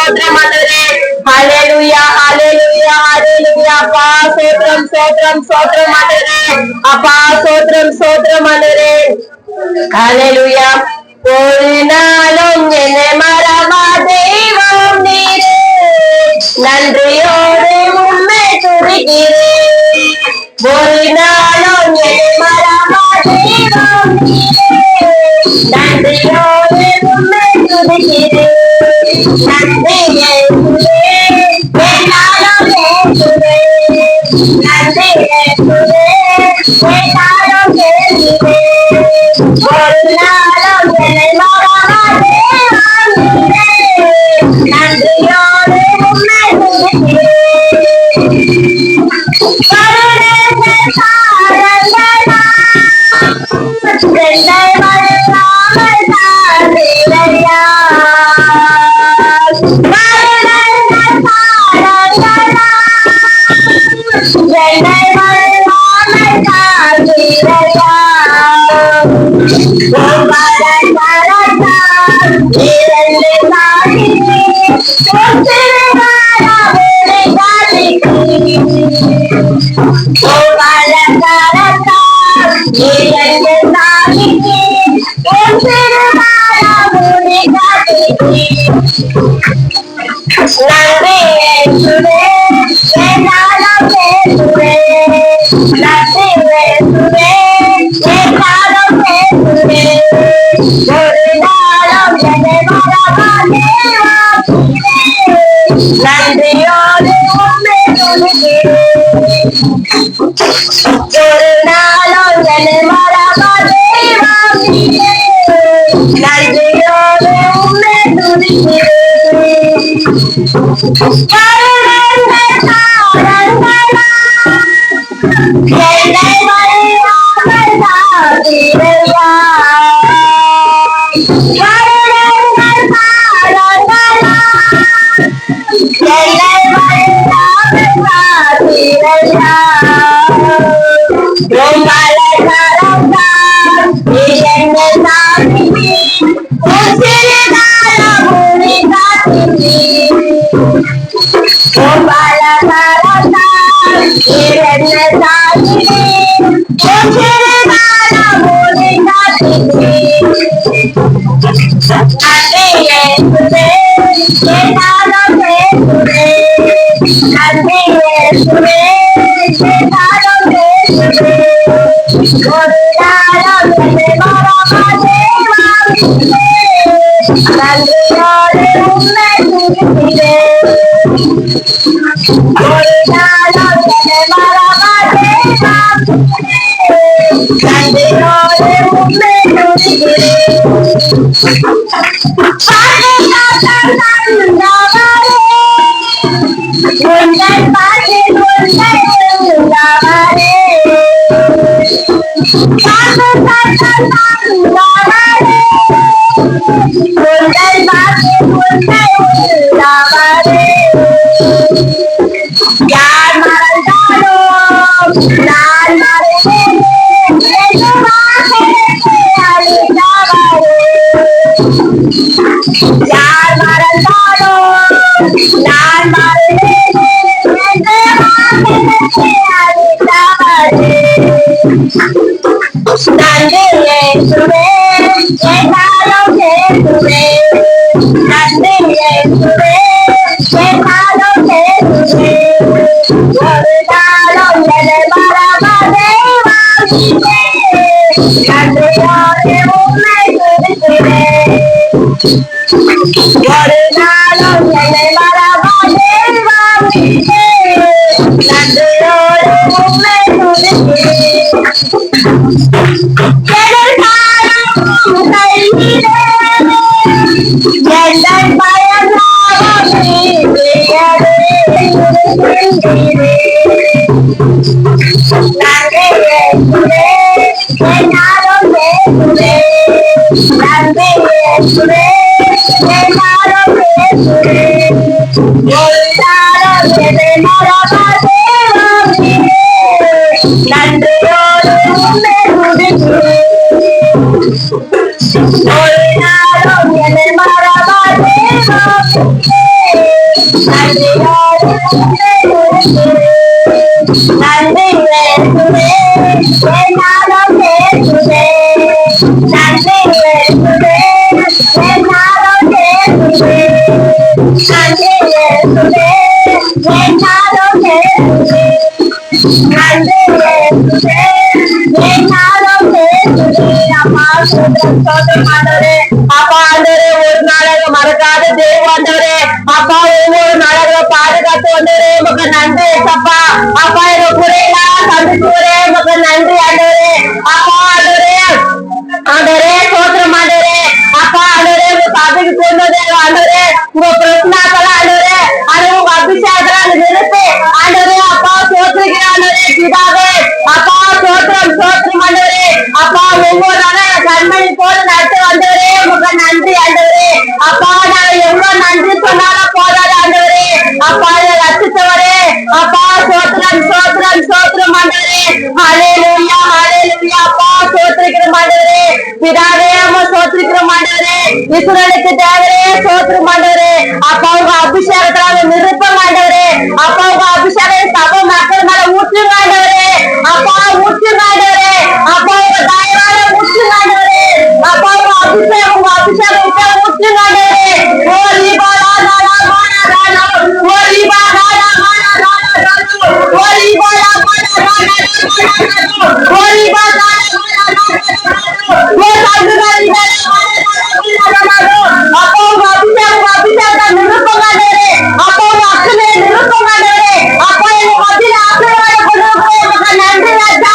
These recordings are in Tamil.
சோத்திரம் ஆண்டவரே. ஹalleluya ஹalleluya ஹalleluya. அப்பா சோத்திரம் சோத்திரம் சோத்திரம் ஆண்டவரே. அப்பா சோத்திரம் சோத்திரம் ஆண்டவரே. ஹalleluya. ஒரு நாளும் என்னை மறவா தெய்வம் நீரே, நன்றியோடு உம்மை துதிக்கிறேன். ஒரு நாளும் என்னை மறவா தெய்வம் நீரே, நன்றியோடு உம்மை துதிக்கிறேன். நன்றி இயேசுவே, என்னாலும் இயேசுவே, நன்றி இயேசுவே, என்னாலும் இயேசுவே. ஒரு நாளும் என்னை மறவா தெய்வம் நீரே, நன்றியோடு உம்மை துதிக்கிறேன். கருணைகள் தாரங்களா, என்னை மறவாமல் காத்தீரையா. கருணைகள் தாரங்களா, என்னை மறவாமல் காத்தீரையா. உம் கரத்தால் இரண்டு தாங்கினீர், உம் திருமணமுறை காத்திட்டீர். உம் கரத்தால் இரண்டு தாங்கினீர், உம் திருமணமுறை காத்திட்டீர். நன்றி இயேசுவே, என்னாலும் இயேசுவே, நன்றி இயேசுவே, என்னாலும் இயேசுவே. ஒரு நாளும் என்னை மறவா தெய்வம் நீரே, நன்றியோடு உம்மை துதிக்கிறேன். ஒரு நாளும் என்னை மறவா தெய்வம் நீரே, நன்றியோடு உம்மை துதிக்கிறேன். கருணைகள் தாரங்களா, என்னை மறவாமல் காத்தீரையா. கருணைகள் தாரங்களா, என்னை மறவாமல் காத்தீரையா. உம் கரத்தால் இரண்டு தாங்கினீர், உம் திருமணமுறை காத்திட்டீர். உம் கரத்தால் இரண்டு தாங்கினீர், உம் திருமணமுறை காத்திட்டீர். நன்றி இயேசுவே, என்னாலும் இயேசுவே, நன்றி இயேசுவே, என்னாலும் இயேசுவே. ஒரு நாளும் என்னை மறவா தெய்வம் நீரே, நன்றியோடு உம்மை துதிக்கிறேன். ஒரு நாளும் என்னை மறவா தெய்வம் நீரே, நன்றியோடு உம்மை துதிக்கிறேன். பாதுகாத்த தந்தவரே, உந்தன் பாட்டில் உன்னை உள்ளவரே. பாதுகாத்த தந்தவரே, உந்தன் பாட்டில் உன்னை உள்ளவரே. யார் மறந்தாலும் நான் மறந்தேன், எதுவாக என்னை அளித்தவரே. யார் மறந்தாலும் நான் மறந்தேன், எதுவாக என்னை அளித்தவரே. நன்றி இயேசுவே, என்னாலும் இயேசுவே, நன்றி இயேசுவே, என்னாலும் இயேசுவே. ஒரு நாளும் என்னை மறவா தெய்வம் நீரே, நன்றியோடு உம்மை துதிக்கிறேன். ஒரு நாளும் என்னை மறவா தெய்வம் நீரே, நன்றியோடு உம்மை துதிக்கிறேன். எதிர்காலம் கையிலே, எந்தன் பயனாலும் நீங்கியதே. நன்றி இயேசுவே, என்னாலும் இயேசுவே, நன்றி இயேசுவே, என்னாலும் இயேசுவே. ஒரு நாளும் என்னை மறவா தெய்வம் நீரே, நன்றியோடு உம்மை துதிக்கிறேன். ஒரு நாளும் என்னை மறவா தெய்வம் நீரே, நன்றி இயேசுவே என்னாலும் இயேசுவே நன்றி இயேசுவே என்னாலும் இயேசுவே நன்றி இயேசுவே என்னாலும் இயேசுவே நன்றி இயேசுவே என்னாலும் இயேசுவே அப்பா ஸ்தோத்திரம் ஆண்டவரே அப்பா ஆண்டவரே ஒரு நாளாக மறக்காத தேவன் ஆண்டவரே அப்பா ஒவ்வொரு நாளாக பாதுகாத்து வந்தவரே உமக்கு நன்றி ஏசப்பா அப்பா எங்க குறையெல்லாம் சந்திச்சுவரே உமக்கு நன்றி ஆண்டவரே அப்பா ஆண்டவரே ஆண்டவரே ஸ்தோத்திரம் ஆண்டவரே அப்பா ஆண்டவரே உங்க சபைக்கு கொண்டு வந்தே ஆண்டவரே உங்க பிரச்சனாக்கள் ஆண்டவரே அது உங்க அபிஷேகத்துல அந்த நிறுத்து ஆண்டவரே அப்பா ஸ்தோத்திரிக்கிறேன் ஆண்டவரே பிதாவே அப்பா ஸ்தோத்திரம் ஸ்தோத்திரம் ஆண்டவரே அப்பா ஒவ்வொரு நாளும் கண்மணி போல நடத்த வந்தவரே உங்க நன்றி ஆண்டவரே அப்பா நாங்க எவ்வளவு நன்றி சொன்னாலும் போதாது ஆண்டவரே அப்பா ரசித்தவரே அப்பா ஸ்தோத்திரம் ஸ்தோத்திரம் ஸ்தோத்திரம் ஆண்டவரே ஹல்லேலூயா ஹல்லேலூயா அப்பா ஸ்தோத்திரிக்கிறோம் ஆண்டவரே பிதாவே அம்மா ஸ்தோத்திரிக்கிறோம் ஆண்டவரே இஸ்ரவேலுக்கு தேவரே ஸ்தோத்திரம் ஆண்டவரே அப்பா உங்க அபிஷேகத்தால நிருப்பம் ஆண்டவரே அப்பா உங்க அபிஷேகம் சபை மக்கள் மேல ஊற்றுங்க ஆண்டவரே அப்பா ஊற்றுங்க ஆண்டவரே அப்பா உங்க தயவால ஊற்றுங்க ஆண்டவரே அப்பா உங்க அபிஷேகம் ஊற்றுங்க ஆண்டவரே ஓ ரீபா ரானா ரானா ரானா ஓ ரீபா ரானா ரானா ரானா ஓ ரீபா ரானா ரானா ரானா ஓ ரீபா ரானா ஓ சாகுகாரி அப்பா உங்க அபிஷேகம் நிருப்பம் ஆண்டவரே அப்பா உங்க அக்கறை நிருப்பம் ஆண்டவரே அப்பா எங்க மத்தியில ஆசீர்வாதம் கொண்டு உங்களுக்கு நன்றி ராஜா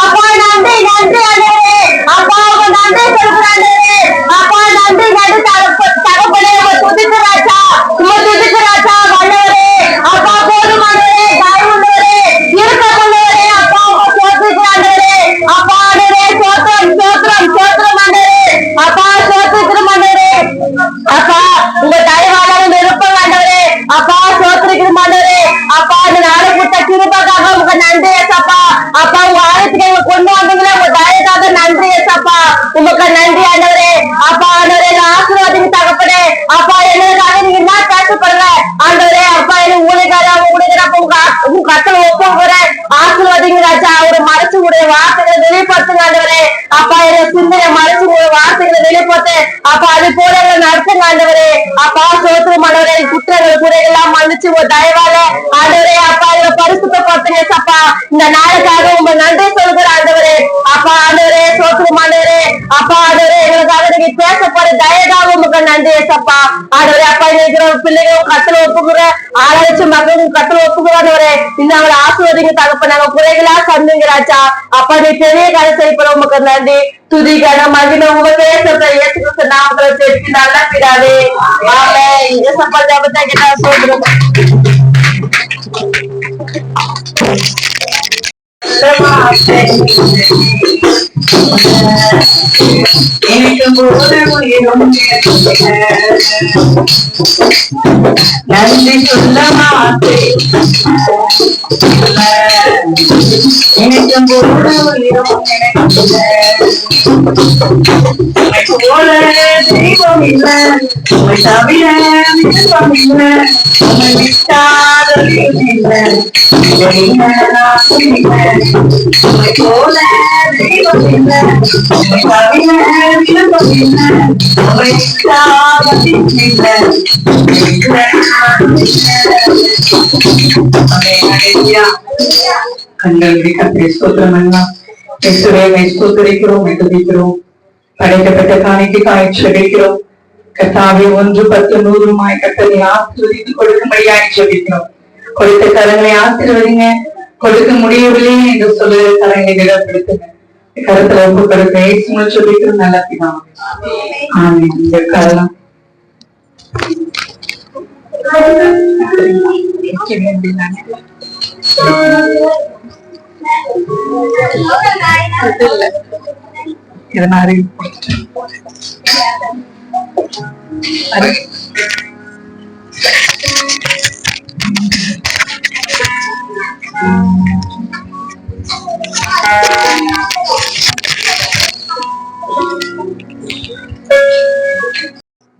அப்பா நன்றி நன்றி ஆண்டவரே அப்பா உங்க நன்றி சொல்கிறாண்டவரே அப்பா நன்றி நன்றி தகப்பனே உங்க துதிக்கு ராஜா உங்க துதிக்கு ராஜா வல்லவரே அப்பா போதுமானவரே தயவுள்ளவரே இருக்க கொண்டவரே அப்பா உங்க சோத்திருக்கிறாண்டவரே அப்பா ஆண்டவரே சோத்திரம் சோத்திரம் சோத்திரம் ஆண்டவரே அப்பா சோத்திருக்கிறோம் ஆண்டவரே அப்பா உங்க தயவாளர் விருப்பம் ஆண்டவரே அப்பா சோத்திருக்கிறோம் ஆண்டவரே அப்பா அந்த நாடு கொடுத்த கிருபைக்காக உங்க நன்றி ஏசப்பா அப்பா உங்க ஆலயத்துக்கு எங்க கொண்டு வந்தீங்களே உங்க தயவுக்காக நன்றி ஏசப்பா உங்களுக்கு நன்றி ஆண்டவரே அப்பா ஆண்டவரே ஆசீர்வாதிங்க தகப்பனே அப்பா என்னதுக்காக நீங்க என்ன பேசப்படல ஆண்டவரே அப்பா எனக்கு ஊழியக்கார அப்ப உங்க கட்டளை ஒப்புகிறேன் ஆசீர்வாதிங்க ராஜா அவரை மறைச்சு உடைய வார்த்தைகளை வெளிப்படுத்துங்க ஆண்டவரே அப்பா என்ன சிந்தனை மறைச்சு உடைய வார்த்தைகளை வெளிப்படுத்து அப்பா அது போல நடத்துங்க ஆண்டவரே அப்பா சோத்திரம் ஆண்டவரே குற்றங்கள் குறைகள்லாம் மன்னிச்சு ஒரு தயவால ஆண்டவரே அப்பா இதை பரிசுத்தப்படுத்துங்க சப்பா இந்த நாளுக்காக உங்க நன்றி சொல்கிற ஆண்டவரே அப்பா ஆண்டவரே சோத்திரம் ஆண்டவரே அப்பா ஆண்டவரே எங்களுக்காக நீங்க பேசப்படுற தயகாக உங்களுக்கு நன்றி சப்பா ஆண்டவரே அப்பா இருக்கிற பிள்ளைகளும் கட்டளை ஒப்புகிற 6 லட்சம் மகளும் கட்டளை ஒப்புகிறாண்டவரே இந்த அவங்களை ஆசீர்வதிங்க தகப்ப நாங்க குறைகளா சந்துங்க ராஜா அப்பா நீ பெரிய காலை செய்யப்பட உங்களுக்கு நன்றி துதிக்கான மகிழ உங்க பேசுற இயேசு நாமத்துல தெரிஞ்சு நல்ல பிடாவே ஆமே இங்க சப்பா ஜபத்தை கேட்டா சொல்றோம் நன்றி சொல்ல மாட்டேன் போல தெய்வம் இல்லை தவிர விருப்பம் இல்லை விட்டாத இல்லை போல தெய்வம் இல்லை தவிர விருப்பம் இல்லை விட்டாத கண்களை கத்தை ஸ்தோத்திரமெல்லாம் ஸ்தோத்திரிக்கிறோம் துதிக்கிறோம் படைக்கப்பட்ட காணிக்கு காய்ச்சடிக்கிறோம் கத்தாவை 1 10 100 கத்தனை ஆசீர்வதித்து கொடுக்கும்படியாய் ஜெபிக்கிறோம் கொடுத்த கரங்களை ஆசீர்வதிங்க கொடுக்க முடியவில்லை என்று சொல்லுகிற கரங்களை விடப்படுத்துங்க கருத்துல ஒப்பு கொடுக்க சொல்லிக்கிறோம் நல்ல பிதாவே ஆமென் இந்த கரம்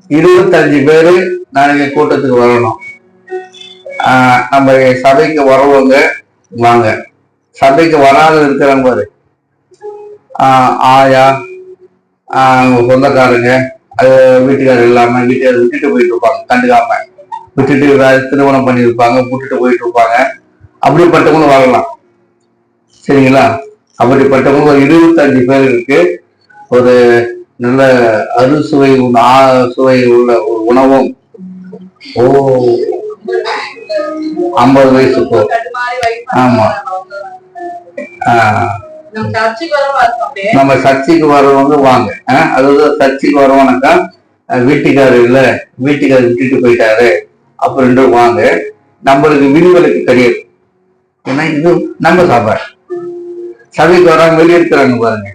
இருபத்தஞ்சு பேரு நாளைக்கு கூட்டத்துக்கு வரணும். நம்ம சபைக்கு வரவங்க வாங்க. சபைக்கு வராத இருக்கிறாங்க பாரு, ஆயா, சொந்தக்காரங்க, அது வீட்டுக்காரர் இல்லாம வீட்டுக்காரர் விட்டுட்டு போயிட்டு இருப்பாங்க, கண்டுக்காம விட்டுட்டு திருமணம் பண்ணியிருப்பாங்க, விட்டுட்டு போயிட்டு இருப்பாங்க. அப்படிப்பட்டவங்களும் வரலாம், சரிங்களா? அப்படிப்பட்டவங்க ஒரு 25 பேருக்கு ஒரு நல்ல அறுசுவை சுவை உள்ள ஒரு உணவும் 50 வயசுக்கு. ஆமா, நம்ம சர்ச்சைக்கு வரவங்க வாங்க. அதாவது சர்ச்சைக்கு வரவனாக்கா வீட்டுக்காரர் இல்ல, வீட்டுக்காரர் விட்டுட்டு போயிட்டாரு அப்புறம் வாங்க. நம்மளுக்கு விதிவிலக்கு கிடையாது, ஏன்னா இது நம்ம சாப்பாடு. சபைக்கு வராங்க, வெளியே இருக்கிறாங்க பாருங்க,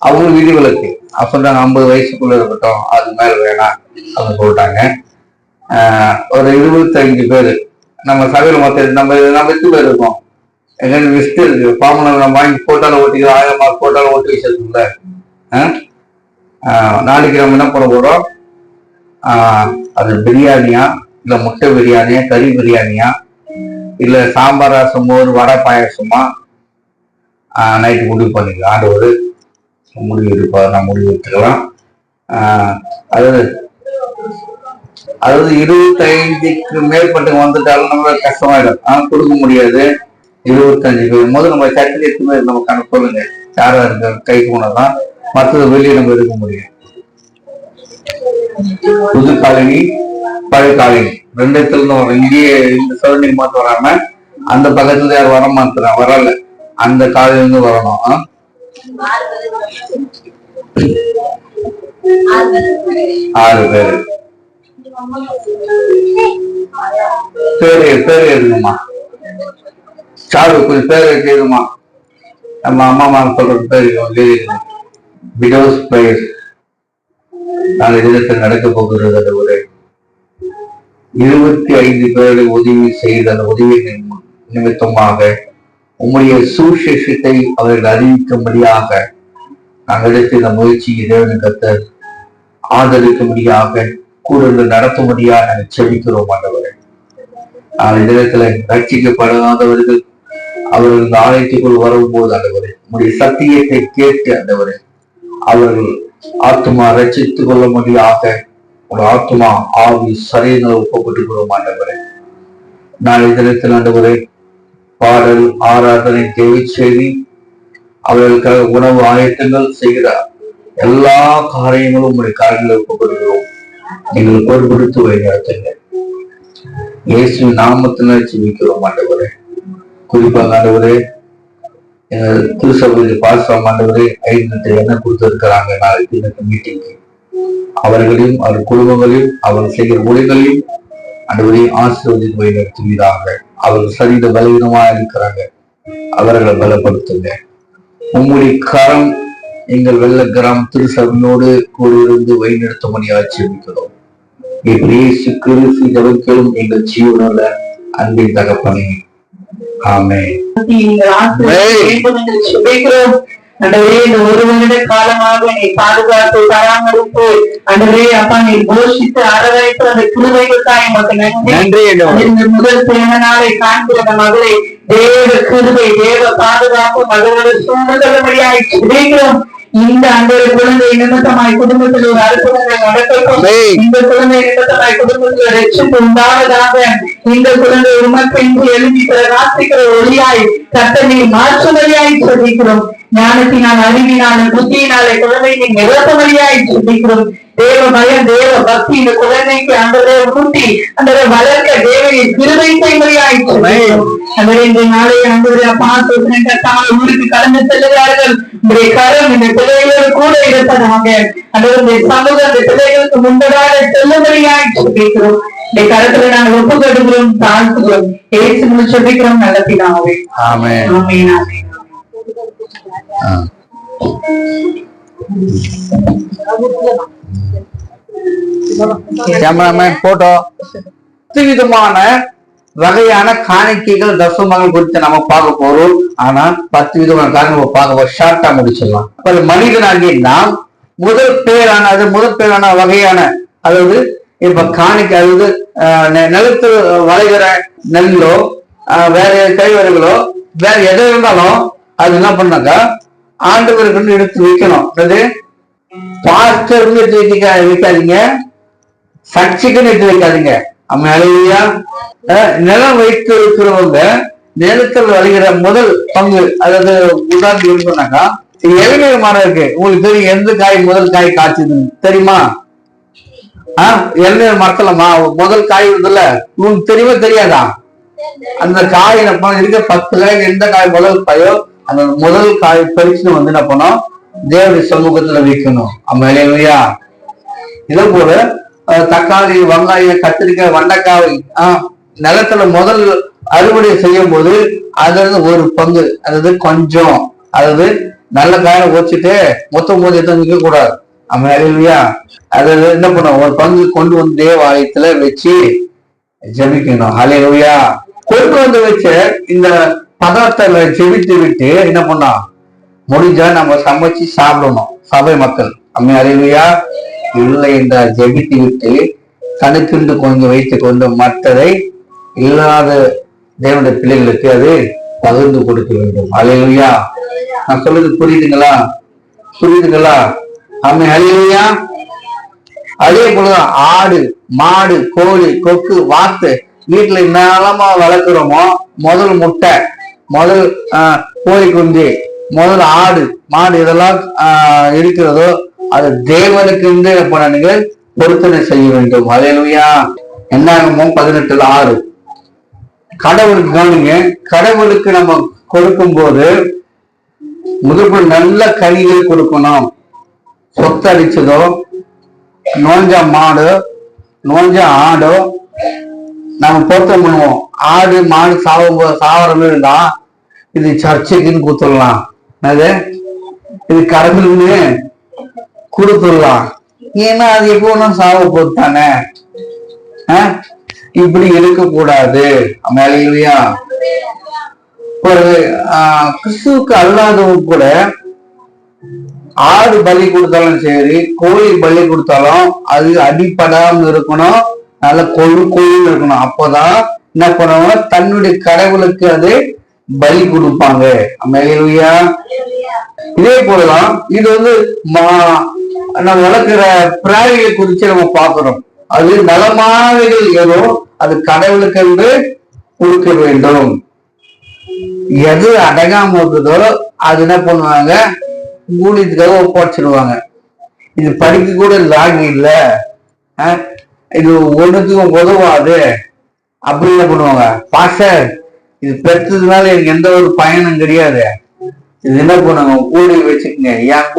அவங்க விதிவிலக்கு. சொல்றாங்க 50 வயசுக்குள்ள இருக்கட்டும், அது மேல வேணாம் அவங்க சொல்லிட்டாங்க. ஒரு 25 பேரு நம்ம சபையில மொத்தம் நம்ம 8 பேர் இருக்கோம். எங்க லிஸ்ட் இருக்கு, ஃபார்முலா நம்ம வாங்கி போட்டால ஓட்டிக்கிறோம், 1000 மார்க் போட்டால ஓட்டி வச்சிருக்கோம்ல. நாளைக்கு நம்ம என்ன பண்ண போறோம், அது பிரியாணியா இல்ல முட்டை பிரியாணியா, கறி பிரியாணியா, இல்ல சாம்பார் ரசம், மோர், வடை, பாயசமா, நைட்டு முடிவு பண்ணிக்கலாம். ஆண்டவர் முடிவு எடுப்பார், நான் முடிவு எடுத்துக்கலாம். அதாவது 25க்கு மேற்பட்டவங்க வந்துட்டாலும் நம்ம கஷ்டமாயிடும், கொடுக்க முடியாது. 25 பேர் முதல் நம்ம சர்டிஃபிகேட் எடுத்துமே நம்ம கணக்கு சொல்லுங்க, யாரா இருக்க கைக்கு போனதான் மற்றது வெளியே நம்ம எடுக்க முடியும். புது காலனி, பழைய காலனி ரெண்டு இடத்துல இருந்து வரும். இங்கேயே இந்த சரௌண்டிங் மாத்த வராம அந்த பக்கத்துல யார் வர மாத்துறான், வரல, அந்த காலையில இருந்து வரணும். 6 பேரு பேரு எழுதுமா, சாரு கொஞ்சம் பேர் எழுதுமா, நம்ம அம்மா சொல்றது பேர் விடோஸ் பிரைஸ். நாளை தினத்தில் நடக்க போகிறது அந்த ஒரு 25 பேரை உதவி செய்த அந்த உதவி நிமித்தமாக உம்முடைய சுவிசேஷத்தை அவர்கள் அறிவிக்கும்படியாக நாங்கள் எடுத்து இந்த முயற்சி இறைவன் கர்த்தர் ஆதரிக்கும்படியாக கூட நடத்தும்படியாக நாங்கள் செபிக்கிறோம். ஆண்டவரை நாளை தினத்துல ரட்சிக்கப்படாதவர்கள் அவர்கள் இந்த ஆலயத்துக்குள் வரும்போது ஆண்டவரை உங்களுடைய சத்தியத்தை கேட்டு ஆண்டவரை அவர்கள் ஆத்மா ரட்சித்துக் கொள்ள முடியாக ஒரு ஆத்மா ஆவி சரையினர் ஒப்பப்பட்டுக்கிறோம். ஆண்டவரை நாளை தினத்தில் ஆண்டவரை பாடல், ஆராதனை, தேவை செய்தி, அவர்களுக்காக உணவு ஆயத்தங்கள் செய்கிறார் எல்லா காரியங்களும் உங்களுடைய காரியங்களை ஒப்பப்படுகிறோம். நீங்கள் பொறுப்படுத்தி வழிநடத்துங்க. இயேசு நாமத்தினால் ஜெபிக்கிறோம். ஆண்டவரே குறிப்பாக ஆண்டவரே திருசபையில் பாசம் ஆண்டவரே 5 என்ன கொடுத்திருக்கிறாங்க நாளைக்கு இந்த மீட்டிங்கு, அவர்களையும் அவர் குடும்பங்களையும் அவர் செய்கிற ஊழியர்களையும் ஆண்டவரே ஆசீர்வதித்து வழிநடத்துவீராக. அவர்கள் சரீர பலவீனமா இருக்கிறாங்க, அவர்களை பலப்படுத்துங்க. உம்முடைய கரம் எங்கள் வெள்ள கிராம திருசபையோடு கூடியிருந்து வழிநடத்தும்படி ஆட்சேபிக்கிறோம். இயேசு கிறிஸ்து ஜெபங்களும் எங்கள் ஜீவனோட அன்பின் தகப்பனே, ஆமென். அண்டவரே இந்த 1 வருட காலமாக நீ பாதுகாத்து பராமரிப்பு அண்டவரே அப்பா நீ போஷித்து அரவணைத்து அந்த கிருபைகளுக்காக எமக்கு நன்றி. இந்த முதல் பிறந்த நாளை காண்கிற அந்த மகளை தேவ கிருபை, தேவ பாதுகாப்பு மகளோட சூழ்நிலையாய் ஜெபிக்கிறோம். இந்த அண்டவரை குழந்தை நிமித்தமாய் குடும்பத்தில் ஒரு அற்புதங்களை நடக்கும். இந்த குழந்தை நிமித்தமாய் குடும்பத்தில் ரட்சிப்பு உண்டாவதாக. இந்த குழந்தை உமக்கென்று எழுதி பிரகாசிக்கிற ஒளியாய் கர்த்தனை மாற்றுவதையாய் சொல்லிக்கிறோம். ஞானத்தினால், அறிவினால, புத்தியினாலே குழந்தை நீ நிரப்பவழியாய் சொல்லிக்கிறோம். தேவ பயம், தேவ பக்தி இந்த குழந்தைக்கு அன்றதை ஊட்டி அந்த வளர்க்க தேவையை கிருபை செய்வதையாய் சொல்லிக்கிறோம். இந்த நாளை அன்றதை அப்பா சொல்றேன், ஊருக்கு கடந்து செல்லுகிறார்கள். உங்களுடைய கரம் இந்த பிள்ளைகளோடு கூட இருப்பதாக. அந்த சமூகம் அந்த பிள்ளைகளுக்கு முன்பதாக செல்லும்படியாய் சொல்லிக்கிறோம். இந்த கருத்துல நாங்கள் ஒப்புக்கொடுக்கிறோம், தாழ்த்துகிறோம். ஏசு சொல்லிக்கிறோம் நல்ல பிதாவே. ஆமென். ஆமென். ஆமென். போட்டோ விதமான வகையான காணிக்கைகள் தசமங்கள் குறித்து நம்ம பார்க்க போறோம். ஆனா 10 விதமான காரணம் பார்க்க ஷார்ட்டா முடிச்சிடலாம். மனிதனாகிய நாம் முதல் பேரான வகையான, அதாவது இப்ப காணிக்கை, அதாவது நிலத்தில் வளைகிற நெல்லோ வேற கைவர்களோ வேற எதை இருந்தாலும் அது என்ன பண்ணாக்கா ஆண்டவருக்கு எடுத்து வைக்கணும். அது பாஸ்டர்னு எடுத்து வைக்காதீங்க, சர்ச்சைக்குன்னு எடுத்து வைக்காதீங்க. அம்மையா நிலம் வைத்து இருக்கிறவங்க நிலத்தில் வழிகிற முதல் பங்கு, அதாவது உதாரணம் சொன்னாக்கா இளநீர் மரம் இருக்கு. உங்களுக்கு தெரியும் எந்த காய் முதல் காய் காய்ச்சதுன்னு தெரியுமா? இளநீர் மரத்துல முதல் காய் வருதுல்ல, உங்களுக்கு தெரியுமா தெரியாதா? அந்த காய் என்ன பண்ண இருக்க 10 காய் எந்த காய் முதல் காயோ அந்த முதல் காய் பறிச்சுன்னு வந்து என்ன பண்ணோம், தேவனுடைய சமூகத்துல வைக்கணும். அம்மையா இதே போல தக்காளி, வெங்காயம், கத்திரிக்காய், வெண்டைக்காய் நிலத்துல முதல் அறுவடை செய்யும் போது அதுல இருந்து ஒரு பங்கு, அதாவது கொஞ்சம், அதாவது நல்ல காயை வச்சுட்டு மொத்தம் போது எதுவும் நிற்க கூடாது. அம்மையா அதாவது என்ன பண்ணும், ஒரு பங்கு கொண்டு வந்து தேவாலயத்துல வச்சு ஜெபிக்கணும். ஹல்லேலூயா. கொண்டு வந்து வச்ச இந்த பதார்த்தங்களை ஜெபித்து விட்டு என்ன பண்ணோம், முடிஞ்சா நம்ம சமைச்சு சாப்பிடணும் சபை மக்கள். ஹல்லேலூயா. இல்லை என்றால் ஜெபித்து விட்டு கணக்குண்டு கொஞ்சம் வைத்துக் கொண்டு மற்றதை இல்லாத தேவனுடைய பிள்ளைகளுக்கு அது பகிர்ந்து கொடுக்க வேண்டும். ஹல்லேலூயா. நான் சொல்றது புரியுதுங்களா? புரியுதுங்களா? ஹல்லேலூயா. அதே போலதான் ஆடு, மாடு, கோழி, கொக்கு, வாத்து வீட்டுல என்னமா வளர்க்கிறோமோ, முதல் முட்டை, முதல் கோழி குஞ்சு, முதல் ஆடு, மாடு இதெல்லாம் இருக்கிறதோ அது தேவனுக்கு நீங்கள் பொருத்தனை செய்ய வேண்டும். ஹல்லேலூயா. என்னாகமோ 18:6. கடவுளுக்கு கவனிங்க, கடவுளுக்கு நம்ம கொடுக்கும் போது முதல் நல்ல கனிகள் கொடுக்கணும். சொத்தடிச்சதோ, நோஞ்ச மாடு, நோஞ்ச ஆடோ நம்ம பொருத்தம் பண்ணுவோம். ஆடு மாடு சாவரம் இருந்தா இது சர்ச்சைக்குன்னு கொடுத்துடலாம், இது கடவுள்னு கொடுத்துடலாம். ஏன்னா அது எப்போ சாவ போது தானே. இப்படி இருக்கக்கூடாது. மேலையா ஒரு கிறிஸ்துவுக்கு அல்லாதவங்க கூட ஆடு பலி கொடுத்தாலும் சரி, கோழி பலி கொடுத்தாலும் அது அடிப்படாம இருக்கணும், நல்ல கொழு இருக்கணும். அப்போதான் என்ன பண்ணுவாங்க, தன்னுடைய கடவுளுக்கு அது பலி கொடுப்பாங்க. மேலையா. இதே போலதான் இது வந்து நம்ம வளர்க்கிற பிராணிகளை குறிச்சு நம்ம பார்க்கிறோம். அது நலமானவைகள் ஏதோ அது கடவுளுக்கு என்று கொடுக்க வேண்டும். எது அடங்காம இருக்குதோ அது என்ன பண்ணுவாங்க, ஊழியத்துக்காக ஒப்படைச்சிடுவாங்க. இது படிக்க கூட லாகி இல்லை, இது ஒண்ணுத்துக்கும் உதவாது அப்படின்னு என்ன பண்ணுவாங்க, பாஸ்டர் இது பெற்றதுனால எனக்கு எந்த ஒரு பயனும் கிடையாது, இது என்ன பண்ணுவாங்க, கூடி வச்சுக்கங்க, என்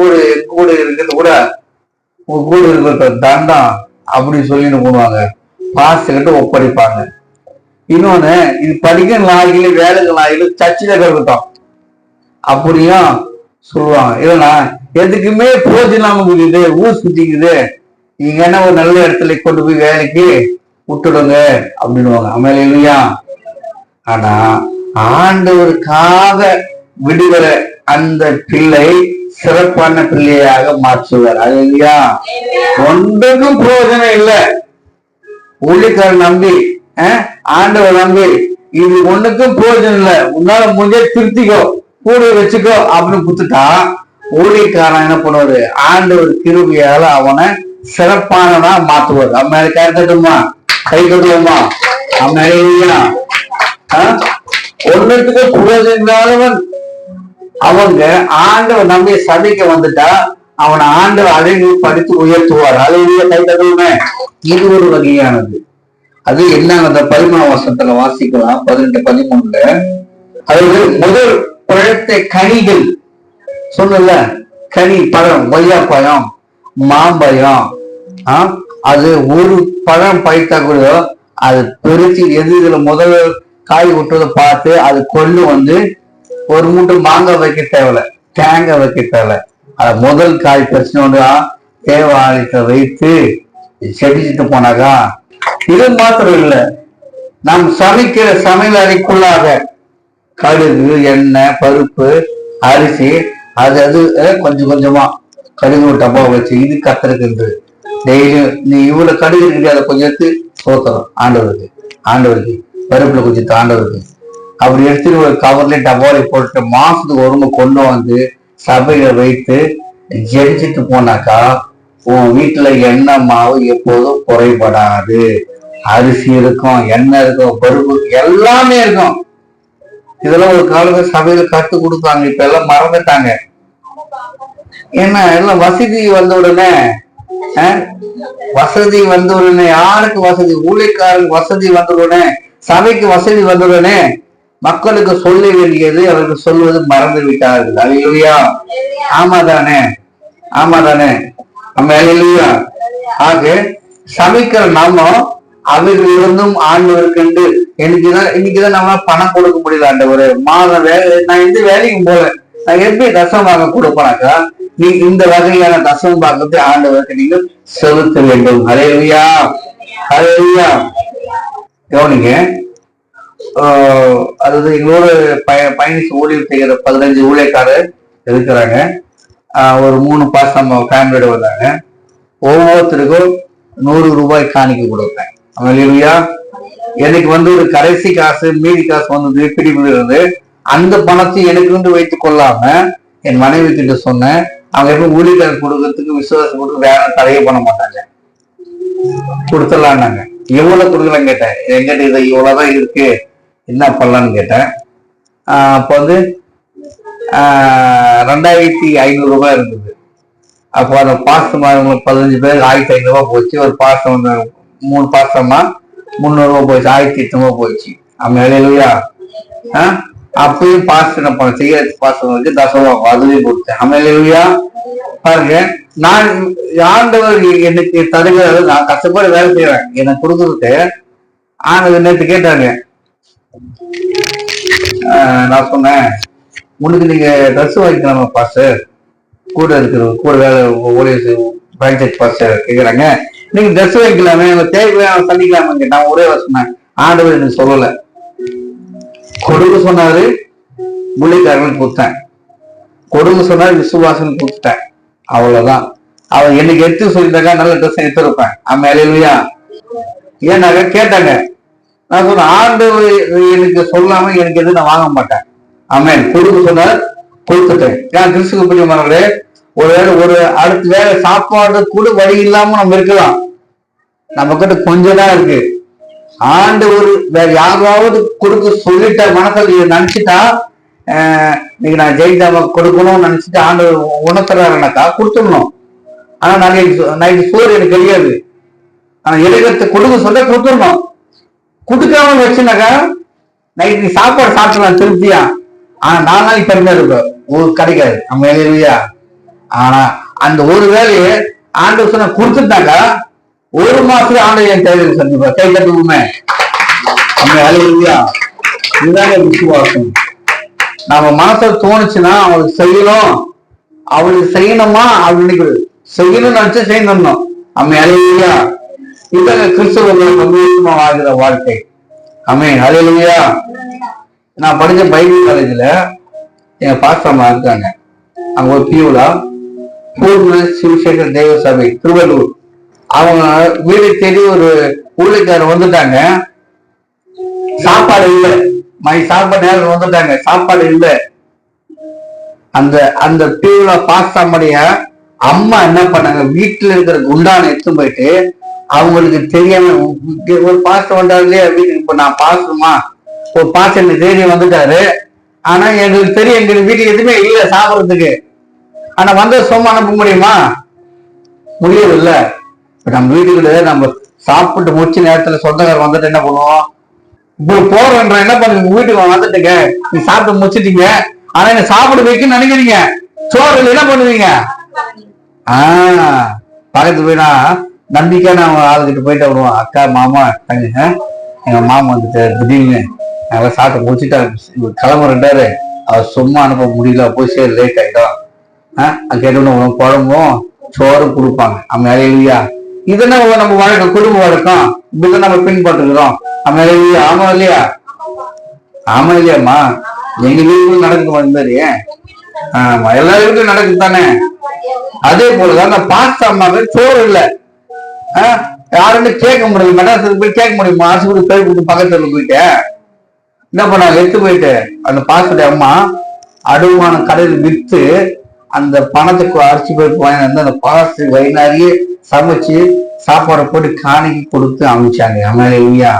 கூட இருக்கிறது கூட உங்க கூட இருக்கிற தண்டம் அப்படின்னு சொல்லி பண்ணுவாங்க, பாஸ்டர் கிட்ட ஒப்படைப்பாங்க. இன்னொன்னு, இது படிக்கிற லாகில வேலைக்கு லாகில சர்ச்சில இருக்கட்டும் அப்படியும் சொல்லுவாங்க. இல்லைன்னா எதுக்குமே போதில்லாம இருக்குது, ஊர் சுத்திக்குது, நீங்க என்ன ஒரு நல்ல இடத்துல கொண்டு போய் வேலைக்கு விட்டுடுங்க அப்படின்னுவாங்க. அமேலையா. ஆனா ஆண்டவருக்காக விடுகிற அந்த பிள்ளை சிறப்பான பிள்ளையாக மாற்றுவார். அது இல்லையா, ஒன்றுக்கும் பிரயோஜனம் இல்லை. ஊழியக்காரன் நம்பி, ஆண்டவர் நம்பி, இது ஒண்ணுக்கும் பிரயோஜனம் இல்லை, உன்னால முடிஞ்ச திருத்திக்கோ, கூட வச்சுக்கோ அப்படின்னு குத்துட்டா ஊழியக்காரன் என்ன பண்ணுவாரு, ஆண்டவர் கிருபையால அவனை சிறப்பானதா மாத்துவார். அம்மா கட்டுமா, கை கட்டுவோமா? அம்மா ஒன்னுத்துக்கு பிரயோஜனம் அவங்க ஆண்டவர் நம்பிய சபைக்கு வந்துட்டா அவனை ஆண்டவர் அழகு படித்து உயர்த்துவார். அழகிய கை தட்டுமே. இது ஒரு வகையானது. அது என்னங்க, அந்த 13 வருஷத்துல வாசிக்கலாம், 18, 13. அதாவது முதல் பழத்தை கனிகள் சொன்னல, கனி பழம், கொய்யாப்பழம், மாம்பழம், அது ஒரு பழம் பயிர்த்தா கூட அது பெருச்சு எது இதுல முதல் காய் விட்டுறதை பார்த்து அது கொண்டு வந்து ஒரு மூட்டை மாங்காய் வைக்க தேவையில்ல, தேங்காய் வைக்க தேவையில்ல, அது முதல் காய் பிரச்சனை தேவாலயத்தை வைத்து செடிச்சுட்டு போனாக்கா. இது மாத்திரம் இல்லை, நாம் சமைக்கிற சமையல் அறைக்குள்ளாக கடுகு, எண்ணெய், பருப்பு, அரிசி அது கொஞ்சம் கொஞ்சமா கடுகு டப்பா வச்சு இது கத்துறது. டெய்லியும் நீ இவ்வளவு கடுகு இருக்கு, அதை கொஞ்சம் எடுத்து சோத்தரும் ஆண்டவருக்கு, பருப்புல கொஞ்சம் ஆண்டவருக்கு, அப்படி எடுத்துட்டு ஒரு கவர்ல டபாலை போட்டு மாசத்துக்கு ஒரு முறை கொண்டு வந்து சபையில வைத்து ஜெபிச்சுட்டு போனாக்கா உன் வீட்டுல எண்ணெய் மாவு எப்போதும் குறைபடாது. அரிசி இருக்கும், எண்ணெய் இருக்கும், பருப்பு எல்லாமே இருக்கும். இதெல்லாம் ஒரு காலத்துல சபையில கத்து கொடுத்தாங்க. இப்ப எல்லாம் மறந்துட்டாங்க. ஏன்னா எல்லாம் வசதி வந்த உடனே யாருக்கு வசதி? ஊழியக்காரருக்கு வசதி வந்த உடனே, சபைக்கு வசதி வந்த உடனே மக்களுக்கு சொல்ல வேண்டியது அவர்கள் சொல்வது மறந்து விட்டார்கள். அல்லேலூயா. ஆமாதானே? நம்ம அல்லேலூயா. ஆக சமைக்கிற நாம அவர்கள் இருந்தும் ஆண்டவருக்கு இன்னைக்குதான் நம்ம பணம் கொடுக்க முடியல. ஆண்டவரே மாதம் வேலை, நான் எந்த வேலைக்கும் போல, நான் எப்படி தசம் வாங்க கொடுப்பனாக்கா நீ இந்த வகையான தசம் பாகத்தை ஆண்டவருக்கு நீங்க செலுத்த வேண்டும். அல்லேலூயா. கவனிங்க. அதாவது எங்களோட பயணிச்சு ஊழியர் செய்கிற 15 ஊழியக்காரர் இருக்கிறாங்க. ஒரு 3 பாசம் ஃபேமிலியோட வந்தாங்க. ஒவ்வொருத்தருக்கும் 100 ரூபாய் காணிக்க கொடுத்தேன். அல்லேலூயா. எனக்கு ஒரு கடைசி காசு மீதி காசு வந்தது பிடிப்பு இருந்து அந்த பணத்தை எனக்கு வைத்துக் கொள்ளாம என் மனைவி கிட்ட சொன்னேன். அவங்க எப்ப ஊழியக்காரர் கொடுக்கறதுக்கு விசுவாசம் கொடுத்து வேற தடையே பண்ண மாட்டாங்க, கொடுத்துடலான்னாங்க. எவ்வளவு கொடுக்கலான்னு கேட்டேன். எங்கிட்ட இதை இவ்வளவுதான் இருக்கு, என்ன பண்ணலான்னு கேட்டேன். அப்போ 2500 ரூபாய் இருந்தது. அப்போ அந்த பாசமா 15 பேர் 1500 ரூபாய் போச்சு. ஒரு பாசம் 3 பாசமா 300 ரூபாய் போயிடுச்சு. 1800 ரூபாய் போயிடுச்சு. அல்லேலூயா. அப்பயும் பாஸ் என்ன பண்ண செய்ய பாசம் வச்சு தசவாகும் அதுலயும் கொடுத்தேன். அல்லேலூயா. பாருங்க, நான் ஆண்டவர் எனக்கு தருகிறது, நான் கஷ்டப்பட்டு வேலை செய்யறேன், எனக்கு கொடுக்குறது. ஆண்டவர் நேற்று கேட்டாங்க. நான் சொன்னேன், உனக்கு நீங்க ட்ரெஸ் வாங்கிக்கலாமா பாஸ்டர்? கூட வேலை ஊழியர் பாஸ்டர் கேட்கிறாங்க, நீங்க ட்ரெஸ் வாங்கிக்கலாமே, தேவையான சந்திக்கலாமே. நான் ஒரே சொன்னேன், ஆண்டவர் எனக்கு சொல்லல, கொடுக்க சொன்னாரு ஊழியக்காரர்கள் கொடுத்தேன், கொடுக்க சொன்னாரு விசுவாசம் கொடுத்துட்டேன். அவ்வளவுதான். அவர் எனக்கு எடுத்து சொல்லிட்டாங்க, நல்ல ட்ரெஸ் எடுத்துருப்பேன். அல்லேலூயா. ஏன்னாக்க கேட்டாங்க. நான் சொன்ன, ஆண்டவர் எனக்கு சொல்லாம எனக்கு எது நான் வாங்க மாட்டேன். ஆமென். கொடுக்க சொன்னார், கொடுத்துட்டேன். ஏன் கிறிஸ்துக்கு பிரியமானவர்களே, ஒரு அடுத்த வேலை சாப்பாடு கூட வழி இல்லாம நம்ம இருக்கலாம். நம்ம கிட்ட கொஞ்சம் தான் இருக்கு. ஆண்டவர் வேற யாராவது கொடுக்க சொல்லிட்ட மனசுல நினைச்சிட்டா, நீங்க நான் ஜெயிதாம கொடுக்கணும்னு நினைச்சிட்டு ஆண்டவர் உணர்த்துறாருனாக்கா கொடுத்துடணும். ஆனா நைட்டு சோறு எனக்கு தெரியாது. ஆனா இலக்கத்தை கொடுக்க சொல்ல கொடுத்துடணும். கொடுக்காம வச்சுனாக்கா நைட்டு நீ சாப்பாடு சாப்பிடலாம் திருப்தியா. ஆனா 4 நாளைக்கு பெருமையா இருக்கும், கிடைக்காது. நம்ம இல்லையா? ஆனா அந்த ஒரு வேலையை ஆண்டவர் சொன்ன கொடுத்துட்டாக்கா 1 மாசத்துல ஆண்டவர் என் தேவையை சந்திப்பா. கை கட்டுமே. நம்ம இல்லையா? இதுதாங்க விசுவாசம். நம்ம மனசுல தோணுச்சுன்னா அவளுக்கு செய்யணும், அவளுக்கு செய்யணுமா, அவளுக்கு செய்யணும்னு நினைச்சு செய்யணும். நம்ம இல்லையா? இதாங்க கிறிஸ்தவ சந்தோஷமா வாழ்கிற வாழ்க்கை. ஆமென். அல்லேலூயா. நான் படிச்ச பைபிள் காலேஜ்ல எங்க பாஸ்டர்மா இருக்காங்க. அங்க ஒரு பியூலா பூர்ண சிவசேகர் தேவ சபை திருவள்ளூர். அவங்க வீடு தேடி ஒரு ஊழியக்காரர் வந்துட்டாங்க. சாப்பாடு இல்லை, சாப்பாடு நேரம் வந்துட்டாங்க, சாப்பாடு இல்லை. அந்த பியூலா பாஸ்டர்மாடைய அம்மா என்ன பண்ணாங்க, வீட்டுல இருக்கிற குண்டான எடுத்து போயிட்டு, அவங்களுக்கு தெரியாம ஒரு பாஸ்டர் வந்தாரு இல்லையா வீட்டுக்கு. இப்ப நான் பாஸ்டர்மா, ஒரு பாஸ்டர் எனக்கு தைரியம் வந்துட்டாரு. ஆனா எங்களுக்கு தெரியும் எங்களுக்கு வீட்டுக்கு எதுவுமே இல்லை சாப்பிட்றதுக்கு. ஆனா வந்த சும்மா அனுப்ப முடியுமா? முடியாது இல்ல. இப்ப நம்ம வீட்டுக்குள்ள நம்ம சாப்பிட்டு முடிச்ச நேரத்துல சொந்தக்காரர் வந்துட்டு என்ன பண்ணுவோம்? இப்போ போறோன்ற என்ன பண்ணுங்க, வீட்டுக்கு வந்துட்டுங்க, நீ சாப்பிட்டு முடிச்சிட்டீங்க, ஆனா என்ன சாப்பிட வைக்கணும்னு நினைக்கிறீங்க, சோறு என்ன பண்ணுவீங்க? பக்கத்து போயினா நம்பிக்கையான ஆளுகிட்ட போயிட்டு வருவோம். அக்கா மாமா தங்க, எங்க மாமா வந்துட்டு திடீர்னு நல்லா சாப்பிட்டு முடிச்சுட்டா கிளம்புறாரு, அவர் சும்மா அனுப்ப முடியல, போய் சேர் லேட் ஆயிடும். கேட்டு குழம்பும் சோறும் கொடுப்பாங்க. நம்ம இல்லையா? இதெல்லாம் நம்ம வழக்கம், குடும்ப வழக்கம். இப்படிதான் நம்ம பின்பற்றுகிறோம். நம்ம இல்லையா? ஆமா இல்லையா? ஆமா இல்லையாம்மா? எங்க வீட்டுக்கும் நடக்குது மாதிரி. ஆமா, எல்லா வீட்டுக்கும் நடக்குது தானே. அதே போலதான் நான் பாஸ்ட் அம்மாவே சோறு இல்லை, யாருன்னு கேட்க முடியும். மெட்ராஸுக்கு போய் கேட்க முடியுமா? ஆசிபுரி பேர் கொடுத்து பக்கத்துல போயிட்டு என்ன பண்ணாங்க, எடுத்து போயிட்டு அந்த பாசுடைய அம்மா அடுமான கடையில் விற்று அந்த பணத்துக்கு அரிசி பருப்பு வாங்கி வந்து அந்த பாசு வயிறாரியே சமைச்சு சாப்பாடை போட்டு காணிக்கு கொடுத்து அமைச்சாங்க. அமேலியா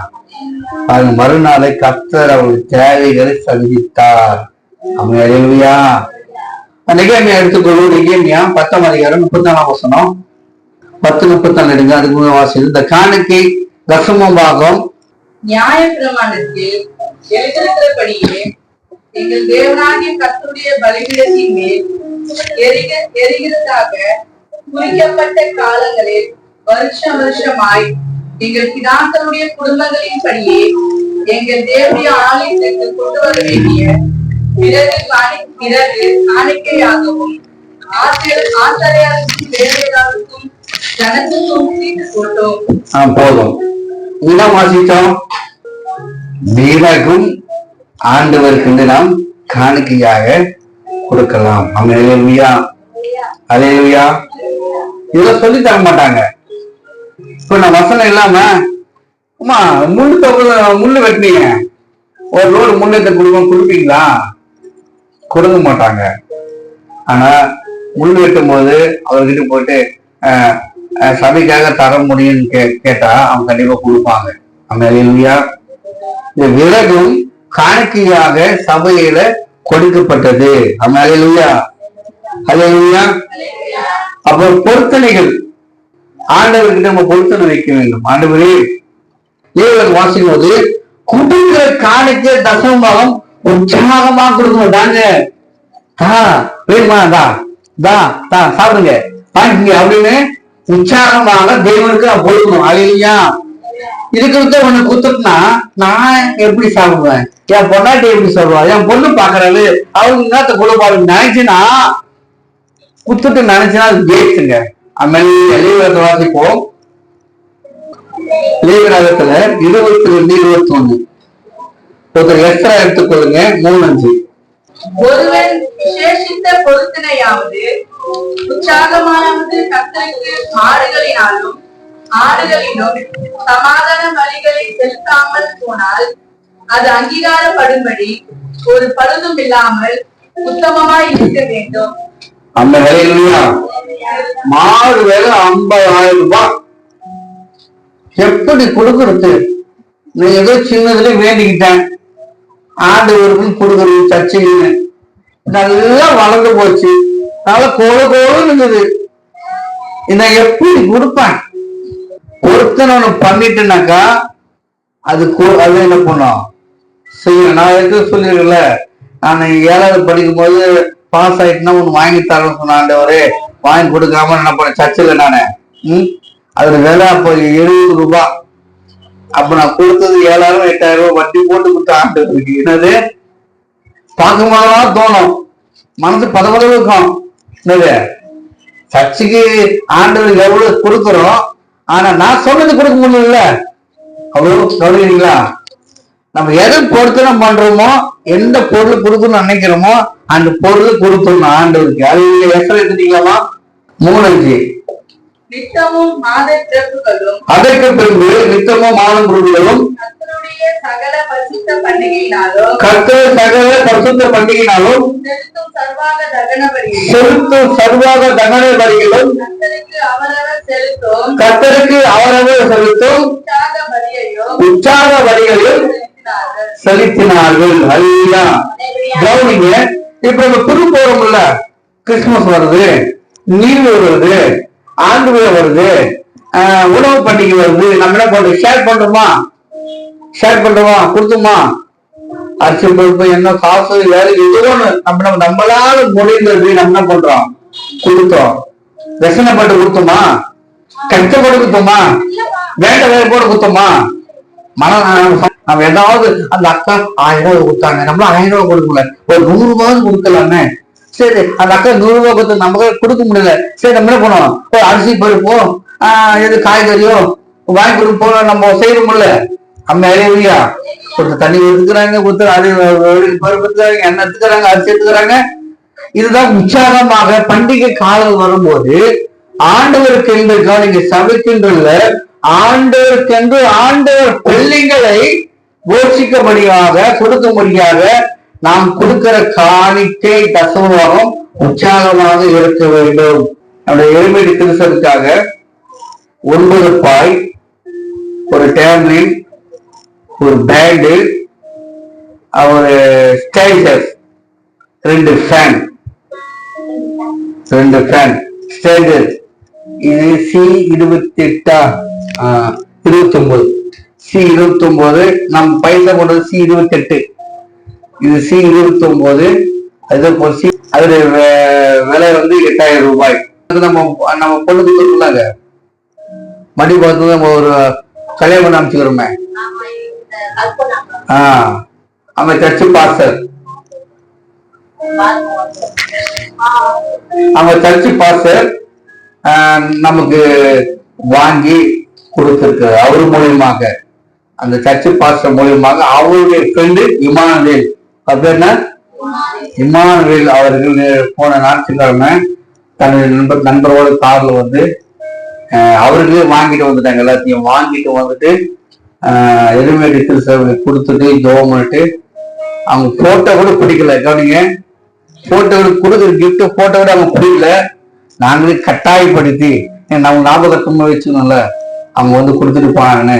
அது மறுநாளை கர்த்தர் அவருடைய தேவைகளை சந்தித்தார். அமேலியா நெகேமியா எடுத்துக்கொள்வோம். நெகேமியா 10ஆம் அதிகாரம் 34ஆம் வசனம் 10-34 எடுங்க. அதுக்கு வாசி. இந்த காணிக்கை தசம பாகம் நியாயப்பிரமாணத்தில் எழுதியிருக்கிறபடியே எங்கள் தேவனாகிய கர்த்தருடைய பலிபீடத்தின் மேல் எரிகிறதாக குறிக்கப்பட்ட காலங்களில் வருஷமாய் எங்கள் பிதாக்களுடைய குடும்பங்களின் படியே எங்கள் தேவனுடைய ஆலயத்திற்கு கொண்டு வர வேண்டிய பிறகு காணிக்கையாகவும் ஆசாரியருக்கும் வேலையாளருக்கும் ஜனத்துக்கும் தீட்டு போட்டோம். போதும். இடம் வாசித்தோம். வீரகும் ஆண்டவருக்கு நாம் காணிக்கையாக கொடுக்கலாம். அல்லேலூயா அல்லேலூயா. இத சொல்லி தர மாட்டாங்க. இப்ப நான் வசனம் இல்லாம அம்மா முள்ளு வெட்டினீங்க, ஒரு லோடு முள்ளத்தை கொடுப்பீங்களா? கொடுக்க மாட்டாங்க. ஆனா முள் வெட்டும் போது அவர்கிட்ட போயிட்டு சபைக்காக தர முடியும்னு கேட்டா அவங்க கண்டிப்பா கொடுப்பாங்க. அல்லேலூயா. இந்த விறகும் காணிக்கையாக சபையில கொடுக்கப்பட்டது. அல்லேலூயா அல்லேலூயா. அப்புறம் பொருத்தனைகள் ஆண்டவர்கிட்ட நம்ம பொருத்தனை வைக்க வேண்டும். ஆண்டவரே இவர்கள் வாசிக்கும் போது குடுக்கிற காணிக்கை தசமபாகம் உற்சாகமா கொடுக்கணும். தாங்க வேணுமா? சாப்பிடுங்க அப்படின்னு உற்சாகமாக தேவனுக்கு கொடுக்கணும். அல்லேலூயா. இதுக்கு ஒண்ணு குத்துட்டுனா நான் எப்படி சாப்பிடுவேன்? என் பொண்டாட்டி எப்படி சொல்லுவா? என் பொண்ணு பாக்குறாரு அவங்க என்னத்த கொடுப்பாரு நினைச்சுன்னா குத்துட்டு நினைச்சுன்னா அது ஜெயிச்சுங்க. லீவரத்தை வாசிப்போம். லீவரகத்துல 22-21 ஒருத்தர் எக்ஸ்ட்ரா எடுத்துக்கொள்ளுங்க. 3-5. ஒருவன் விசேஷித்த பொருத்தனையாவது உற்சாகமானது கர்த்தருக்கு ஆடுகளிலும் சமாதான பலிகளை செலுத்தாமல் போனால் அது அங்கீகாரப்படும்படி ஒரு பழுதும் இல்லாமல் உத்தமமாய் இருக்க வேண்டும். அந்த வேலையில மாடு வேலை 50,000 ரூபாய் எப்படி கொடுக்கறது? நான் ஏதோ சின்னதுல வேண்டிக்கிட்டேன், ஆண்டு ஒரு கொடுக்கறது சர்ச்சைன்னு நல்லா வளர்ந்து போச்சு, நல்லா கோழுன்னு இருந்தது. இதை எப்படி கொடுப்பேன்? ஒருத்தனை ஒண்ணு பண்ணிட்டுனாக்கா அது என்ன பண்ணும் செய்யணும். நான் எதுவும் சொல்லிருக்கல, நான் 7வது படிக்கும் போது பாஸ் ஆயிட்டுனா ஒண்ணு வாங்கி தரேன்னு சொன்ன ஆண்டவரே, வாங்கி கொடுக்காம என்ன பண்ண சர்ச்சில் நானு அதுல விலை அப்போ 70 ரூபாய். அப்ப நான் கொடுத்தது 7,000-8,000 ரூபாய் வட்டி போட்டு கொடுத்த ஆண்டவருக்கு. என்னது பார்க்கும் போதெல்லாம் தோணும், மனசு பதவளவு இருக்கும். என்னது சர்ச்சுக்கு ஆண்டவருக்கு எவ்வளவு கொடுக்குறோம், ஆனா நான் சொன்னது கொடுக்க முடியல. அவ்வளவு கவனிக்கிறீங்களா? நம்ம எதை பொருத்தனை பண்றோமோ, எந்த பொருள் கொடுக்கணும்னு நினைக்கிறோமோ அந்த பொருள் கொடுக்கணும் ஆண்டவருக்கு. அது எத்தனை எடுத்துட்டீங்களாமா? 3-5. நித்தமும் மாத பிறப்புகளும் அதற்கு பின்பு நித்தமும் மாதம் பிறப்புகளும் கர்த்தருடைய சகல பரிசுத்த பண்டிகையினாலும் செலுத்தும் சர்வாக தகன பலிகளும் கர்த்தருக்கு அவரவர் செலுத்தும் உற்சாக பலிகளையும் செலுத்தினார்கள். அல்லேலூயா. கவனிங்க, இப்ப நம்ம புது போறோம்ல, கிறிஸ்துமஸ் வருது, நியூ இயர் வருது, ஆண்டு விழா வருது, உணவு பண்டிகை வருது. நம்ம என்ன பண்றோம்? ஷேர் பண்றோமா? கொடுத்துமா? அரிசி பருப்பு என்ன காசு வேற ஏதோ ஒண்ணு நம்மளால முடிந்தது நம்ம என்ன பண்றோம்? கொடுத்தோம். ரசனைப்பட்டு கொடுத்தோமா? கஷ்டப்பட்டு கொடுத்தோமா? வேண்ட வேலை போட்டு கொடுத்தோமா? நம்ம ஏதாவது அந்த அக்கா 1000 ரூபாய் கொடுத்தாங்க, நம்மளும் 1000 ரூபாய் கொடுக்கல, ஒரு 100 ரூபாய் கொடுக்கலாமே. சரி, அந்த அக்கா 100 ரூபாய் கொடுத்து நமக்கு கொடுக்க முடியல. சரி, நம்ம என்ன பண்ணுவோம்? ஒரு அரிசி பருப்போ எது காய்கறியோ வாங்கி கொடுக்க போல நம்ம செய்யணும்ல. நம்ம இல்லையா? கொஞ்சம் தண்ணி எடுத்துக்கிறாங்க, பருப்பு எடுத்துக்கிறாங்க, எண்ணெய் எடுத்துக்கிறாங்க, அரிசி எடுத்துக்கிறாங்க. இதுதான் உற்சாகமாக பண்டிகை காலம் வரும்போது ஆண்டவருக்கு என்று கவனிங்க, சபைக்கென்று ஆண்டவருக்கென்று ஆண்டவர் பிள்ளைகளை போஷிக்கும்படியாக கொடுக்கும்படியாக நாம் கொடுக்கிற காணிக்கை தசமபாகம் உற்சாகமாக இருக்க வேண்டும். நம்முடைய எளிமையை திருசதுக்காக 9 பாய், ஒரு டேம்லின், ஒரு பேண்டு, ஒரு ஸ்டேஜஸ், 2 ஃபேன் ஸ்டேஜஸ். இது C28 29, C29. நம் பைசா போட்டது C28, இது C29. அதோடைய விலை வந்து 8000 ரூபாய். நம்ம பொண்ணுக்கு கொடுக்கலாங்க. மடி பார்த்து நம்ம ஒரு கல்யாணம் பண்ண அமைச்சுக்கிறோமே. அவன் சர்ச்சு பாஸ்டர், நமக்கு வாங்கி கொடுத்திருக்கு. அவர் மூலியமாக, அந்த சர்ச்சு பாஸ்டர் மூலியமாக அவருடைய ஃப்ரெண்டு இமானுவேல், அப்ப என்ன இமானுவேல் அவர்கள் போன ஞாயிற்றுக்கிழமை தன்னுடைய நண்பரோட கார்ல வந்து அவர்களே வாங்கிட்டு வந்துட்டாங்க. எல்லாத்தையும் வாங்கிட்டு வந்துட்டு எலிமேட் திருச்சபை கொடுத்துட்டு ஜோம் பண்ணிட்டு அவங்க போட்டோ கூட பிடிக்கல. கவனிங்க, போட்டோ கொடுக்குற கிஃப்ட் போட்டோ கூட அவங்க பிடிக்கல. நாங்களே கட்டாயப்படுத்தி நம்ம ஞாபகத்தமா வச்சுக்கணும்ல, அவங்க வந்து கொடுத்துட்டு போனாங்கன்னு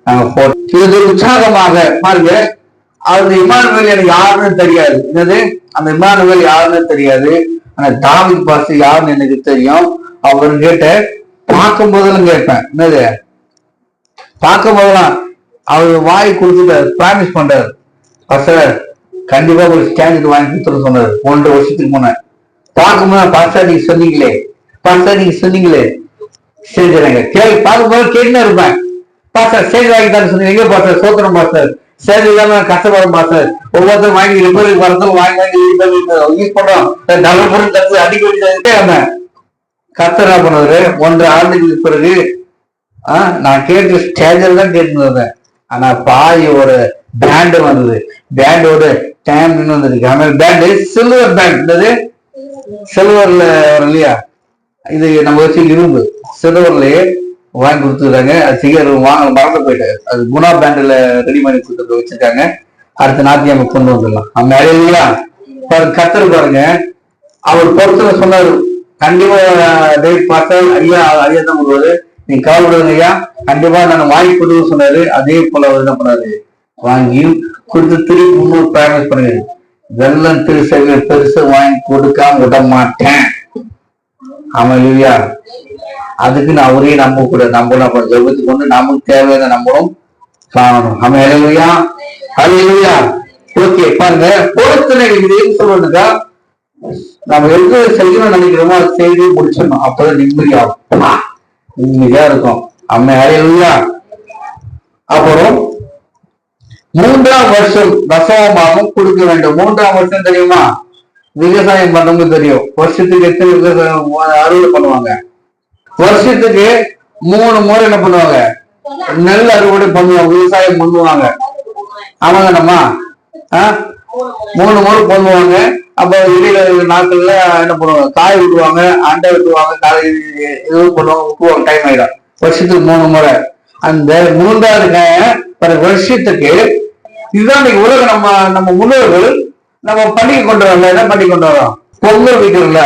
நாங்க போட்டோ. இது உற்சாகமாக பாருங்க. அந்த இமானுவேல் எனக்கு யாருன்னு தெரியாது. என்னது அந்த இமானுவேல் யாருன்னு தெரியாது. ஆனா தாவீது பாஸ் யாருன்னு எனக்கு தெரியும். அவர்கிட்ட பார்க்கும் போதெல்லாம் கேட்பேன். என்னது பார்க்கும் போதெல்லாம் அவர் வாய் கொடுத்துட்டாரு, ப்ராமிஸ் பண்றாரு. பாஸ்டர் கண்டிப்பா ஒரு ஸ்டாண்டுக்கு வாங்கி கொடுத்துட்டு சொன்னாரு 1.5 வருஷத்துக்கு முன்ன. பார்க்கும்போது பாஸ்டர் நீங்க சொன்னீங்களே செஞ்சுறாங்க. பார்க்கும்போது கேட்டுன்னு இருப்பேன். பாஸ்டர் ஸ்டேஜ் வாங்கி தானே சொன்னீங்க. எங்க பாஸ்டர் சோத்திரம் பாஸ்டர், ஸ்டேஜ் இல்லாம கஷ்டப்படும் பாஸ்டர். ஒவ்வொருத்தரும் வாங்கி ரிப்பேருக்கு வரதும் வாங்கி யூஸ் பண்றோம். நல்ல பொருள் கத்து அடிக்கடி கத்தரா பண்ணாரு. 1.5 ஆண்டுக்கு பிறகு நான் கேட்டு ஸ்டேஜில் தான் கேட்டு. ஆனா பாய் ஒரு பேண்டு வந்தது. பேண்டோட டைம் வந்தது. பேண்டு சில்வர் பேண்ட், சில்வர்ல வரும் இல்லையா, இது நம்ம வச்சு இரும்பு சில்வர்லயே வாங்கி கொடுத்துருக்காங்க. அது சீக்கிரம் வாங்க மறந்து போயிட்டாரு. அது குணா பேண்டில் ரெடி பண்ணி கொடுத்துட்டு வச்சிருக்காங்க. அடுத்த ஞாயிற்றுக்கிழமை கொண்டு வந்துடலாம். நம்ம இல்லையா கத்தர் பாருங்க. அவர் பொறுத்தவரை சொன்னாரு, கண்டிப்பா டேட் பார்த்தா ஐயா தான் சொல்லுவாரு, நீங்க கவலைப்படுங்க ஐயா, கண்டிப்பா நான் வாங்கி கொடுத்து சொன்னாரு. அதே போல அவர் என்ன பண்ணாரு, வாங்கி கொடுத்து திருப்பி 300 ப்ராமிஸ் பண்ணுங்க. வெள்ளம் திருசபை பெருசா வாங்கி கொடுக்காம விட மாட்டேன். ஆமா இல்லையா? அதுக்கு நான் அவரே நம்ப கூட நம்பணும். ஜெபத்துக்கு கொண்டு நமக்கு தேவையான நம்பணும் காணணும். ஆமா இல்லையா? அது இல்லையா? ஓகே பாருங்க, பொறுத்தனை சொல்றதுக்கா நம்ம எது செய்யணும்னு நினைக்கிறோமோ அது செய்து முடிச்சிடணும். அப்பதான் நிம்மதியா இருக்கும். அம்மா இல்லையா? அப்புறம் 3ஆம் வருஷம் தசமபாகம் கொடுக்க வேண்டும். 3ஆம் வருஷம் தெரியுமா? விவசாயம் பண்றவங்க தெரியும். வருஷத்துக்கு எத்தனை விவசாயம் அறுவடை பண்ணுவாங்க? வருஷத்துக்கு 3 முறை என்ன பண்ணுவாங்க? நெல் அறுவடை பண்ணுவாங்க, விவசாயம் பண்ணுவாங்க. ஆமாங்க நம்ம 3 முறை பண்ணுவாங்க. அப்ப இடையில நாட்கள்ல என்ன பண்ணுவாங்க, காய் விட்டுவாங்க, அண்டை விட்டுவாங்க, காலை எதுவும் பண்ணுவாங்க, விட்டுவாங்க. டைம் ஆயிடும். வருஷத்துக்கு 3 முறை. அந்த 3வது வருஷத்துக்கு இதுதான் உலக நம்ம முன்னோர்கள் நம்ம பண்டிகை கொண்டு வரோம். என்ன பண்டிகை கொண்டு வரோம்? பொங்கல் வைக்கிறோம்ல.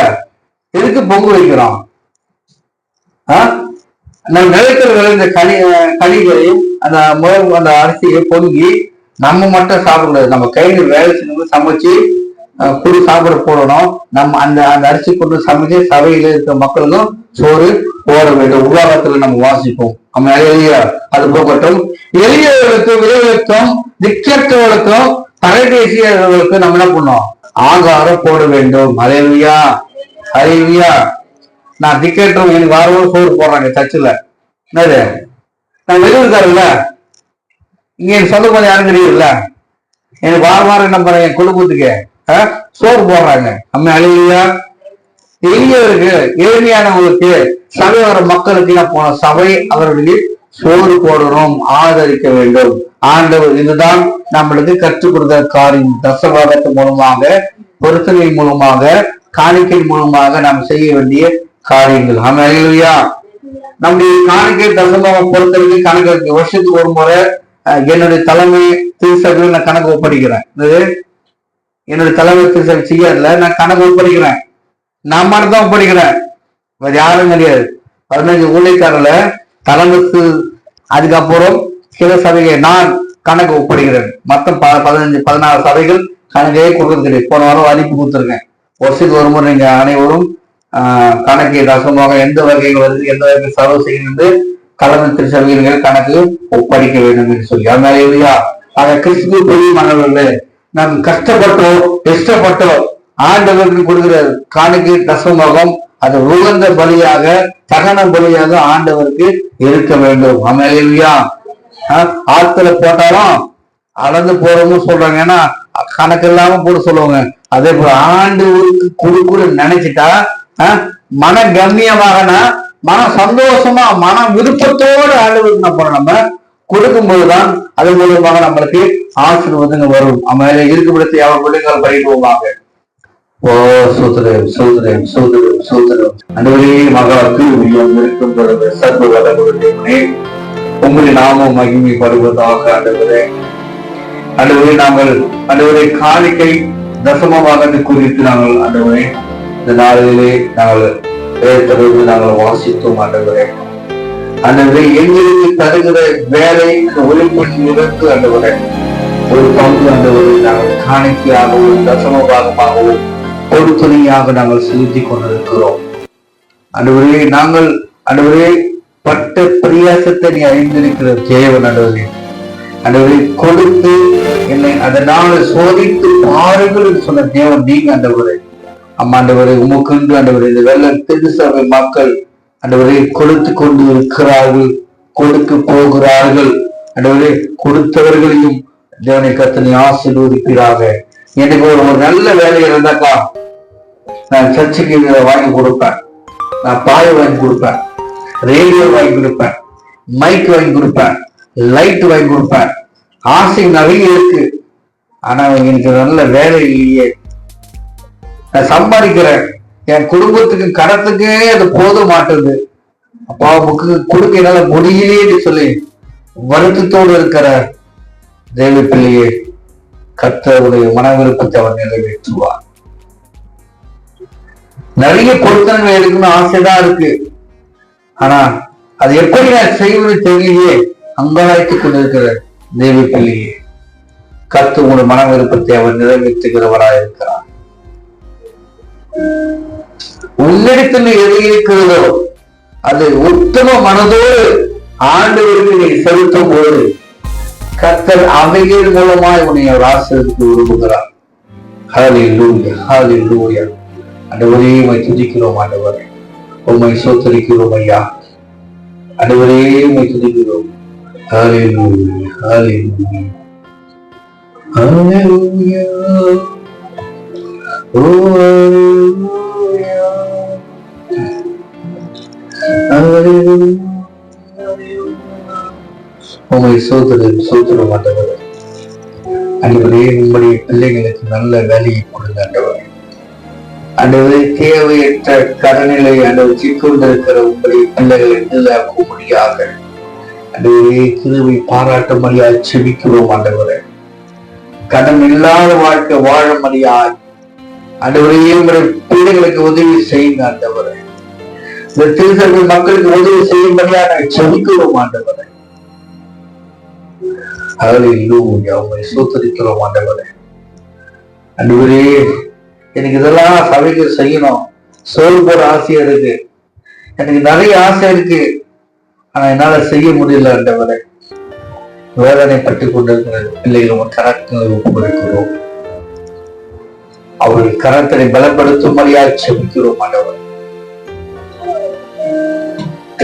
எதுக்கு பொங்கல் வைக்கிறோம்? நம்ம நிலத்தில் விளைந்த கனிகளையும் அந்த அரிசியை பொங்கி நம்ம மட்டும் சாப்பிடக்கூடாது. நம்ம கையில் வேலை செஞ்சு சமைச்சு சாப்பிட போடணும். நம்ம அந்த அரிசி கொண்டு சமைச்சு சபையில இருக்கிற மக்களுக்கும் சோறு போட வேண்டும். உலகத்துல நம்ம வாசிப்போம். நம்ம எளியா அது போகட்டும். எளியவர்களுக்கும் விளைவுக்கும் திக்கற்றவர்களுக்கும் பரதேசியர்களுக்கு நம்ம என்ன பண்ணோம்? ஆகாரம் போட வேண்டும். அலையா அலையா. நான் திக்கற்றோம், எனக்கு வாரம் சோறு போடுறாங்க சர்ச்சில். என்னது நான் வெளியிருக்காருல்ல, இங்க என் சொந்த கொஞ்சம் யாரும் கிடையாதுல்ல, எனக்கு வாரம் என்ன பண்றேன், என் குடும்பத்துக்கு சோறு போடுறாங்க. நம்ம அலையா. எளியவருக்கு எளிமையானவங்களுக்கு சபை வர மக்களுக்கு என்ன போன சபை அவர்களுக்கு சோறு போடணும், ஆதரிக்க வேண்டும். ஆண்டவர் இதுதான் நம்மளுக்கு கற்றுக் கொடுத்த காரியம். தசபாகத்து மூலமாக, பொருத்தனை மூலமாக, காணிக்கை மூலமாக நாம் செய்ய வேண்டிய காரியங்கள். ஆமென். நம்முடைய காணிக்கை தசபாகம் பொறுத்தவரைக்கும் கணக்கு வருஷத்துக்கு ஒரு முறை என்னுடைய தலைமை திருச்சபையில் நான் கணக்கு ஒப்படைக்கிறேன். என்னுடைய தலைமை திருச்சபை செய்யறதுல நான் கணக்கு ஒப்படைக்கிறேன். நான் மட்டும் தான் ஒப்படைக்கிறேன், வேற யாரும் கிடையாது. 15 ஊழியக்காரர்ல தலைமைக்கு அதுக்கப்புறம் சில சபைகளை நான் கணக்கு ஒப்படைக்கிறேன். மொத்தம் 15-16 சபைகள் கணக்கையே கொடுக்கறது கிடையாது. போன வாரம் அனுப்பி கொடுத்துருக்கேன். வருஷத்துக்கு ஒரு முறை நீங்க அனைவரும் கணக்கை தசமாக எந்த வகைகள் வருது, எந்த வகை செலவு செய்யணும் தலைமை திருச்சபைகள் கணக்கு ஒப்படைக்க வேண்டும் என்று சொல்லி. அதனால இல்லையா, அதை கிறிஸ்துவ பெரிய மாணவர்களே, நாம் கஷ்டப்பட்டோம் இஷ்டப்பட்டோம் ஆண்டவருக்கு கொடுக்கிற காணிக்கை தசமகம் அது உகந்த பலியாக தகன பலியாக ஆண்டவருக்கு இருக்க வேண்டும். அமேலியா ஆத்துல போட்டாலும் அளந்து போறோம்னு சொல்றாங்க. ஏன்னா கணக்கு இல்லாம போட சொல்லுவாங்க. அதே போல ஆண்டவருக்கு கொடுக்குன்னு நினைச்சிட்டா மன கண்ணியமாகனா மன சந்தோஷமா மன விருப்பத்தோடு ஆண்டவருக்கு என்ன பண்ண நம்ம கொடுக்கும் போதுதான் அது மூலமாக நம்மளுக்கு ஆசீர்வாதங்கள் வரும். அமேல இருக்குமிடத்தை அவர் பிள்ளைகள் பயிடுவாங்க. ஓ சோதரம் சோதரம் சோதரம் சோதரம் அன்றுவரே மகாவுக்கு இருக்கும் பொழுது சர்வ வல்லவரே உங்களை நாமும் மகிமைப்படுவதாக. ஆண்டவரே ஆண்டவரே நாங்கள் ஆண்டவரே காணிக்கை தசமமாக குறித்து நாங்கள் ஆண்டவரே இந்த நாளிலே நாங்கள் தொடர்ந்து நாங்கள் வாசித்தோம். ஆண்டவரே ஆண்டவரே எங்களுக்கு தருகிற வேலை ஒளிப்பொழி இருந்து ஆண்டவரே ஒரு பங்கு ஆண்டவரை நாங்கள் காணிக்கையாகவும் தசம பாகமாகவும் ஒரு துணியாக நாங்கள் செலுத்தி கொண்டிருக்கிறோம். ஆண்டவரே நாங்கள் ஆண்டவரே பட்ட பிரியாசத்தை நீ அறிந்திருக்கிற தேவன். ஆண்டவரே ஆண்டவரை கொடுத்து என்னை அதனால் சோதித்து பாருங்கள் என்று சொன்ன தேவன் நீங்க. ஆண்டவரே ஆண்டவரை உமக்கு ஆண்டவரே இந்த வெள்ள திருச்சபை மக்கள் ஆண்டவரை கொடுத்து கொண்டு இருக்கிறார்கள், கொடுக்க போகிறார்கள். ஆண்டவரே கொடுத்தவர்களையும் தேவனை கர்த்தனை ஆசீர்வதிப்பீராக. எனக்கு ஒரு நல்ல வேலை இருந்தாக்கா நான் சர்ச்சுக்கு வாங்கி கொடுப்பேன், நான் பாய் வாங்கி கொடுப்பேன், ரேடியோ வாங்கி கொடுப்பேன், மைக் வாங்கி கொடுப்பேன், லைட் வாங்கி கொடுப்பேன். ஆசை நிறைய இருக்கு. ஆனா எனக்கு நல்ல வேலை இல்லையே. நான் சம்பாதிக்கிறேன், என் குடும்பத்துக்கு கடத்துக்கே அது போத மாட்டுது. அப்பாவுக்கு கொடுக்க என்னால முடியலையே சொல்லி வருத்தத்தோடு இருக்கிற தேவ பிள்ளையே, கர்த்தருடைய மன விருப்பத்தை அவர் நிறைவேற்றுவார். நிறைய பொருத்தங்கள் எடுக்கணும்னு ஆசைதான் இருக்கு. ஆனா அது எப்படி நான் செய்வது தெரியலையே. அங்காய்த்து கொண்டிருக்கிற தேவ பிள்ளையே, கர்த்தர் உங்களுடைய மன விருப்பத்தை அவர் நிறைவேற்றுகிறவராக இருக்கிறார். உன்னிடத்தில் எது இருக்கிறதோ அது உத்தம மனதோடு ஆண்டவருக்கு நீ செலுத்தும் போது கர்த்தர் அவைகள் மூலமாய் உன்னை அவர் ஆசீர்வதிக்க விரும்புகிறார். ஹல்லேலூயா ஹல்லேலூயா. ஆண்டவரே உம்மை துதிக்கிறோம். ஆண்டவரே உம்மை ஸ்தோத்திரிக்கிறோம் ஐயா. ஆண்டவரே உம்மை துதிக்கிறோம். ஹல்லேலூயா ஹல்லேலூயா ஹல்லேலூயா. ஓ உம்மை சோதரம் ஆண்டவரே. ஆண்டவரே உம்முடைய பிள்ளைகளுக்கு நல்ல வேலையை கொடுங்க ஆண்டவரே. ஆண்டவரே தேவையற்ற கடனிலை ஆண்டவர் சிக்கொண்டிருக்கிற உங்களுடைய பிள்ளைகளை நிலையாக்கும்படியாக ஆண்டவரே கிருபை பாராட்டும்படியாக செபிக்கிறோம். ஆண்டவரே கடன் இல்லாத வாழ்க்கை வாழும்படியாய் ஆண்டவரே உங்களுடைய பிள்ளைகளுக்கு உதவி செய்யுங்க. ஆண்டவரே இந்த திருச்சபை மக்களுக்கு உதவி செய்யும்படியாக செபிக்கிறோம். ஆண்டவரே ஹல்லேலூயா. உம்மை ஸ்தோத்திரிக்கிறோம் ஆண்டவரே. ஆண்டவரே எனக்கு இதெல்லாம் சபைக்கு செய்யணும் போற ஆசையா இருக்கு, எனக்கு நிறைய ஆசை இருக்கு, ஆனா என்னால செய்ய முடியல. ஆண்டவரே வேதனைப்பட்டுக் கொண்டிருக்கிற பிள்ளைகளும் கரங்களை ஒப்புக்கொடுக்கிறோம். அவர்கள் கரத்தனை பலப்படுத்தும்படியாக செபிக்கிறோம். ஆண்டவர்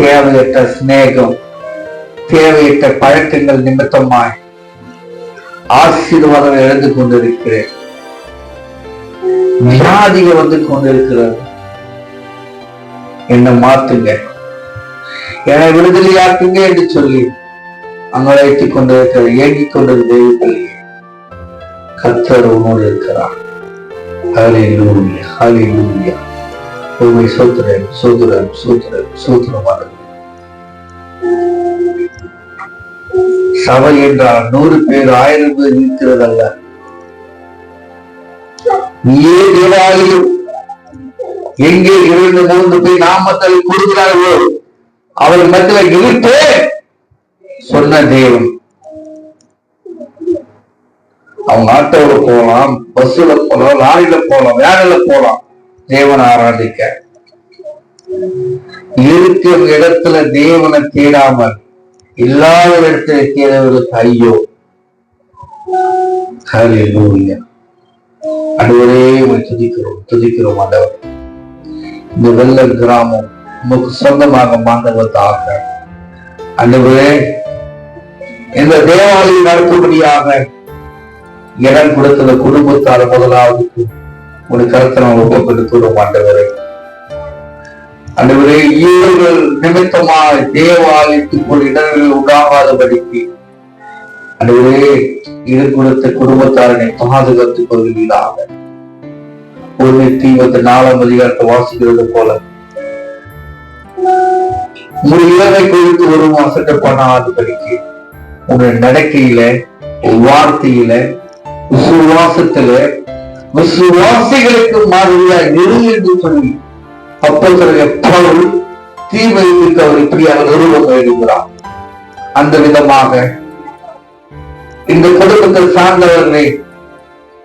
தேவையற்ற சிநேகம் தேவையற்ற பழக்கங்கள் நிமித்தமாய் ஆசீர்வாதம் இழந்து கொண்டிருக்கிறேன். வியாதிகள் வந்து கொண்டிருக்கிறது. என்ன மாத்துங்க, என்னை விடுதலையாக்குங்க என்று சொல்லி அங்கழைத்துக் கொண்டிருக்கிற ஏங்கிக் கொண்டிருக்கிற கர்த்தர் உன்னோடு இருக்கிறார். ஹல்லேலூயா ஹல்லேலூயா. உம்மை ஸ்தோத்திரம் ஸ்தோத்திரம் ஸ்தோத்திரம் ஸ்தோத்திரம். சபை என்றால் 100 பேர் 1000 பேர் இருக்கிறதல்ல. நீயே தேவாலயம். எங்கே 2 3 பேர் நாமத்தை கொடுக்கிறார்களோ அவர் மத்தியில் இருப்பே சொன்ன தேவன். அவங்க ஆட்டோல போகலாம், பஸ்ல போகலாம், லாரியில போகலாம், வேனில போகலாம், தேவனை ஆராதிக்க. இருக்கிற இடத்துல தேவனை தேடாமல் இல்லாத இடத்துல தேடவர்களுக்கு ஐயோ. ஹல்லேலூயா. ஆண்டவரே துதிக்கிறோம் ஆண்டவர். இந்த வெள்ள கிராமம் உமக்கு சொந்தமாக மாண்டவதாக ஆண்டவரே இந்த தேவாலயம் நடக்கும்படியாக இடம் கொடுத்த குடும்பத்தால் முதலாவது ஒரு கருத்தை நாம் ஒப்புக்கொடுக்கிறோம் ஆண்டவரே. ஆண்டவரே இவர்கள் நிமித்தமாக தேவாலயத்துக்குள் இடர்கள் உண்டாகாதபடிக்கு ஆண்டவரே இது கொடுத்த குடும்பத்தாரனை பாதுகாத்துக் கொள்வீராக. 1:24 வாசிக்கிறது போல உங்கள் இளமை குறித்து ஒரு மாசத்தை பண்ணாதபடிக்கு உங்கள் நடக்கையில, வார்த்தையில, விசுவாசத்துல விசுவாசிகளுக்கு மாதிரியா இரு என்று சொல்லி அப்போஸ்தலனாகிய பவுல் தீமைக்கு அவர் இப்படியாக நிறுவனம் எழுதுகிறார். அந்த விதமாக இந்த குடும்பத்தை சார்ந்தவர்களை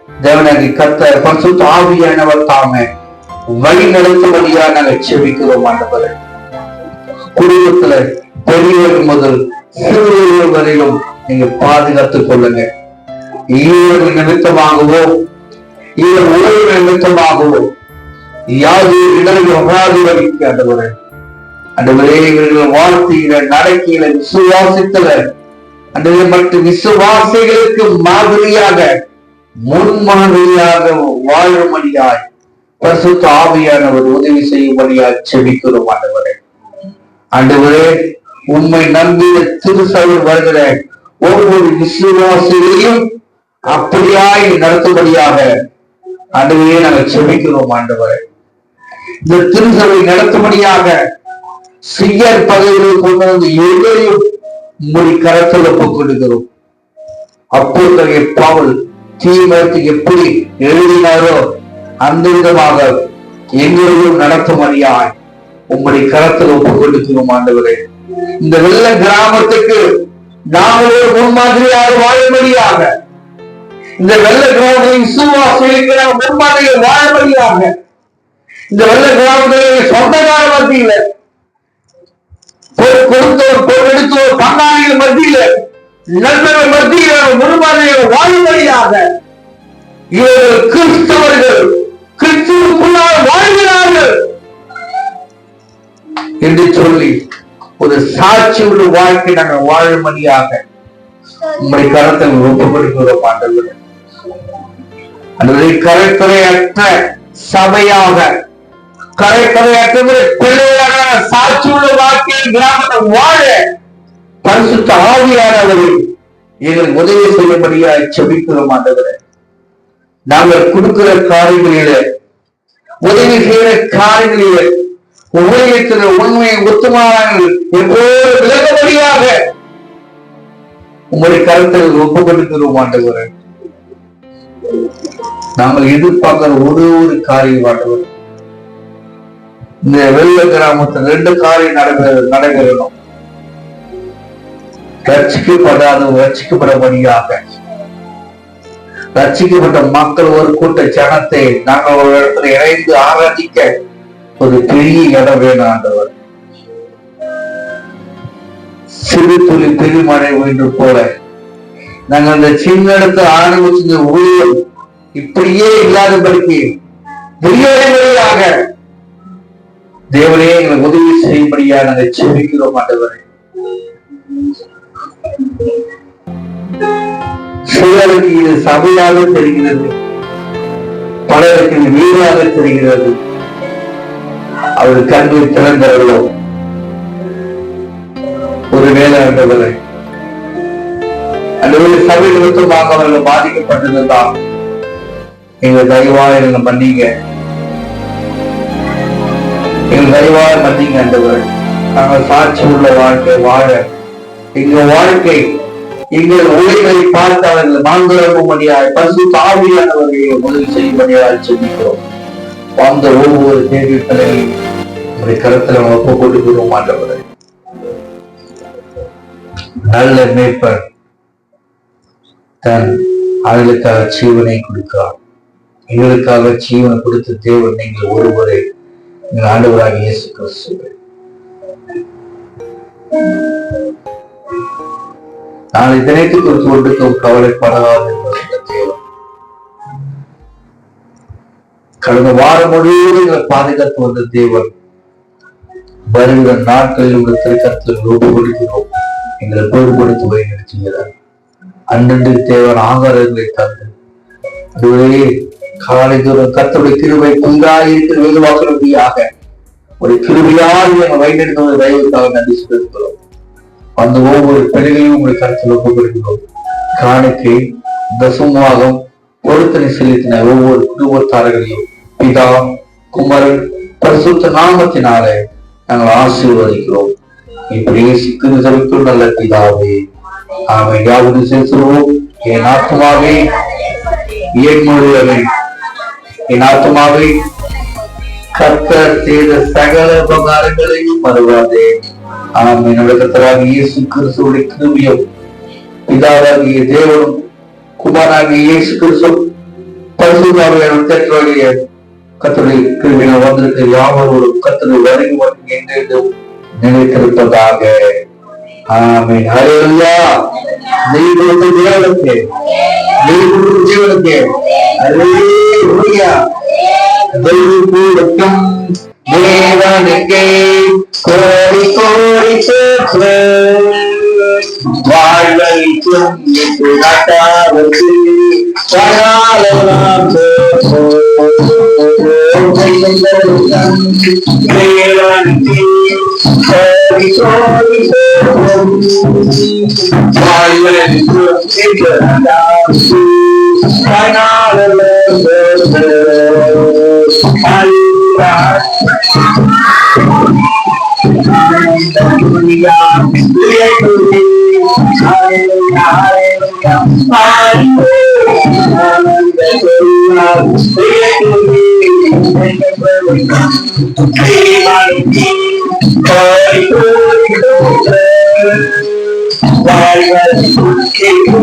தேவனாகி கர்த்தர் பரிசுத்த ஆவியானவர் தாமே வழி நடத்தும்படியா நாங்கள் செபிக்கிறோம் ஆண்டவரே. குடும்பத்துல பெரியவர்கள் முதல் சிறுவர்கள் வரையிலும் நீங்க பாதுகாத்துக் கொள்ளுங்க. இவர்கள் நிமித்தமாகவோ இவர் உறவுகள் நிமித்தமாகவோ யாரு இடர்கள் வராதபடிக்கு ஆண்டவரே. ஆண்டவரே இவர்கள் வாழ்க்கையில, நடக்கையில, விசுவாசத்துல ஆண்டவரே மற்ற விசுவாசிகளுக்கு மாதிரியாக முன்மாதிரியாக வாழும்படியாய் பரிசுத்த ஆவியானவர் உதவி செய்யும்படியாய் செபிக்கிறோம் ஆண்டவரே. ஆண்டவரே உம்மை நம்பி திருசபை வருகிற ஒவ்வொரு விசுவாசிகளையும் அப்படியாய் நடத்தும்படியாக ஆண்டவரே நாங்கள் செபிக்கிறோம் ஆண்டவரே. இந்த திருசபை நடத்தும்படியாக சிங்கர் பதவியில் கொண்டு வந்து எங்களையும் உம்முடைய கரத்தில் ஒப்புக் கொடுக்கிறோம். அப்போஸ்தலனாகிய பவுல் தீமோத்தேயுவுக்கு எப்படி எழுதினாரோ அந்த விதமாக எங்களையும் நடத்தும்படியாய் உம்முடைய கரத்தில் ஒப்புக் கொடுக்கிறோம் ஆண்டவரே. இந்த வெள்ள கிராமத்துக்கு நாங்கள் ஒரு முன்மாதிரியாக வாழும்படியாக, இந்த வெள்ள கிராமத்தை விசுவாசிகளுக்கு நாம் முன்மாதிரியாக வாழும்படியாக, இந்த வெள்ள கிராமத்தில் சொந்தக்கார மத்தியில, பொருள் கொடுத்தோர், பொருள் எடுத்தோர், பங்காளிகள் மத்தியில, நண்பர்கள் மத்தியில முன்மாதிரியாக வாழும்படியாக இவர்கள் கிறிஸ்தவர்கள் கிறிஸ்துவுக்குள்ளாக வாழ்கிறார்கள் என்று சொல்லி ஒரு சாட்சி உள்ள வாழ்க்கை நாங்கள் வாழும்படியாக உங்களுடைய கருத்தை ஒப்புக்கொடுக்கிறோம் ஆண்டவரே. அந்த கரைக்குறையற்ற சபையாக, கரைக்குறையற்ற பிள்ளையாக சாட்சி உள்ள வாழ்க்கையை கிராமத்தை வாழ பரிசுத்த ஆவியானவரை எங்களுக்கு உதவி செய்யும்படியாக செபிக்கிறோம் ஆண்டவரே. நாங்கள் கொடுக்கிற காரியங்களில, உதவி செய்கிற காரியங்களில உபயோகிக்கிற உண்மையை ஒத்துமாறாங்கள் எப்போது விலகும்படியாக உங்களுடைய கருத்தில் ஒப்புக் கொடுக்கிறோம் ஆண்டவரே. நாங்கள் எதிர்பார்க்கிற ஒரு காரியம் ஆண்டவர், இந்த வெள்ள கிராமத்தில் 2 காரியம் நடைபெறணும். ரட்சிக்கப்படபடியாக ரட்சிக்கப்பட்ட மக்கள் ஒரு கூட்ட ஜனத்தை நாங்கள் ஒரு இடத்துல இணைந்து ஆராதிக்க ஒரு பெரிய இடம் வேணும் ஆண்டவர். சிறு துளி பெருமழை என்று போல நாங்கள் அந்த சின்ன இடத்தை ஆரம்பிச்ச ஊழியம் இப்படியே இல்லாதபடிக்கு வெளியாக தேவனே எங்களை உதவி செய்யும்படியா நாங்கள் செபிக்கிறோம் ஆண்டவரே. சிலருக்கு இது சபையாக தெரிகிறது, பலருக்கு இது வீடாக தெரிகிறது. அவர் கண்கள் திறந்தவர்களோ ஒருவேளை ஆண்டவரை அந்த சபை நிமித்தமாக அவர்கள் பாதிக்கப்பட்டிருந்தால் எங்கள் தயவாக எங்களை மன்னிங்க, எங்கள் தயவாக மன்னிங்க ஆண்டவரை. நாங்கள் சாட்சி உள்ள வாழ்க்கை வாழ எங்க வாழ்க்கை எங்கள் உழைகளை பார்த்து அவர்கள் மாந்திரக்கும்படியாய் பரிசுத்த ஆவியானவர்களை உதவி செய்யும்படியாய் சொல்லிக்கிறோம். வாழ்ந்த ஒவ்வொரு தேவைகளையும் உடைய கருத்துல ஒப்பு கொடுக்கிறோம். ஆண்டவரே, நல்ல மேய்ப்பர் தன் அவர்களுக்காக ஜீவனை கொடுக்கிறார். எங்களுக்காக ஜீவனை கொடுத்த தேவன் நீங்கள் ஒருவரை எங்கள் ஆண்டவராக இயேசு கிறிஸ்துவே. நான் இதனைத்து குறித்து ஒன்றுக்கும் கவலைப்படாது என்ற தேவன் கடந்த வாரம் முழுவதும் எங்களை பாதுகாத்து வந்த தேவன் வருகிற நாட்களில் உள்ள திருக்கத்தில் ஒப்பு கொடுக்கிறோம். எங்களை பொருட்படுத்தி வழிநடத்துகிறார். அன்றன்று தேவன் ஆகாரங்களை தந்து அதுவே காலை தூரம் கர்த்தருடைய கிருபை புதிதாயிருக்கிற வெகுவாக்கும்படியாக ஒரு கிருபையால் எங்கள் வழிநடத்துவதை தயவுக்காக நன்றி செலுத்துகிறோம். அந்த ஒவ்வொரு பெண்களையும் உங்களுடைய கருத்தில் ஒப்புக் கொடுக்கிறோம். காணிக்கை தசமாகம் பொருத்தனை செலுத்தின ஒவ்வொரு குடும்பத்தாரர்களையும் பிதா குமரன் பரிசுத்த நாமத்தினாலே நாங்கள் ஆசீர்வதிக்கிறோம். இப்படியே சிக்கிற நல்ல பிதாவே ஆமை யாவது செலுத்துவோம். என் ஆத்மாவே என் முழுவதும் என் ஆத்மாவே கர்த்தர் செய்த சகல உபகாரங்களையும் மறவாதே. ஆம், என்னுடைய கர்த்தராகிய இயேசு கிறிஸ்துவுடைய கிருபையும் பிதாவாகிய தேவனும் குமாரனாகிய இயேசு கிறிஸ்து பரிசுத்த ஆவியானவருடைய கர்த்தருடைய கிருபையினால் வந்திருக்கிற யாவரோடும் கர்த்தருடைய வருகை மட்டும் என்றென்றும் நிலைத்திருப்பதாக. ஆமென். ஹல்லேலூயா. தெய்வத்தின் தேவனுக்கு ஹல்லேலூயா. தெய்வத்தின் தேவனுக்கு கோடி கோடி ஸ்தோத்திரம். வாழ்வைக்கும் நாட்டாருக்கு சகாலெல்லாம் தேவனுக்கு கோடி கோடி ஸ்தோத்திரம். வாழ்வைக்கும்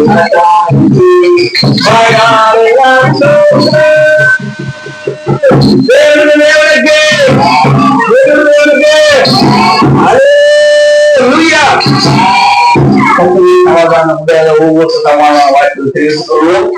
நாட்டாருக்கு சகாலெல்லாம் சமாதான முடியாத ஒவ்வொரு சமாதான வாய்ப்பு தெரிவித்துக் கொள்வோம்.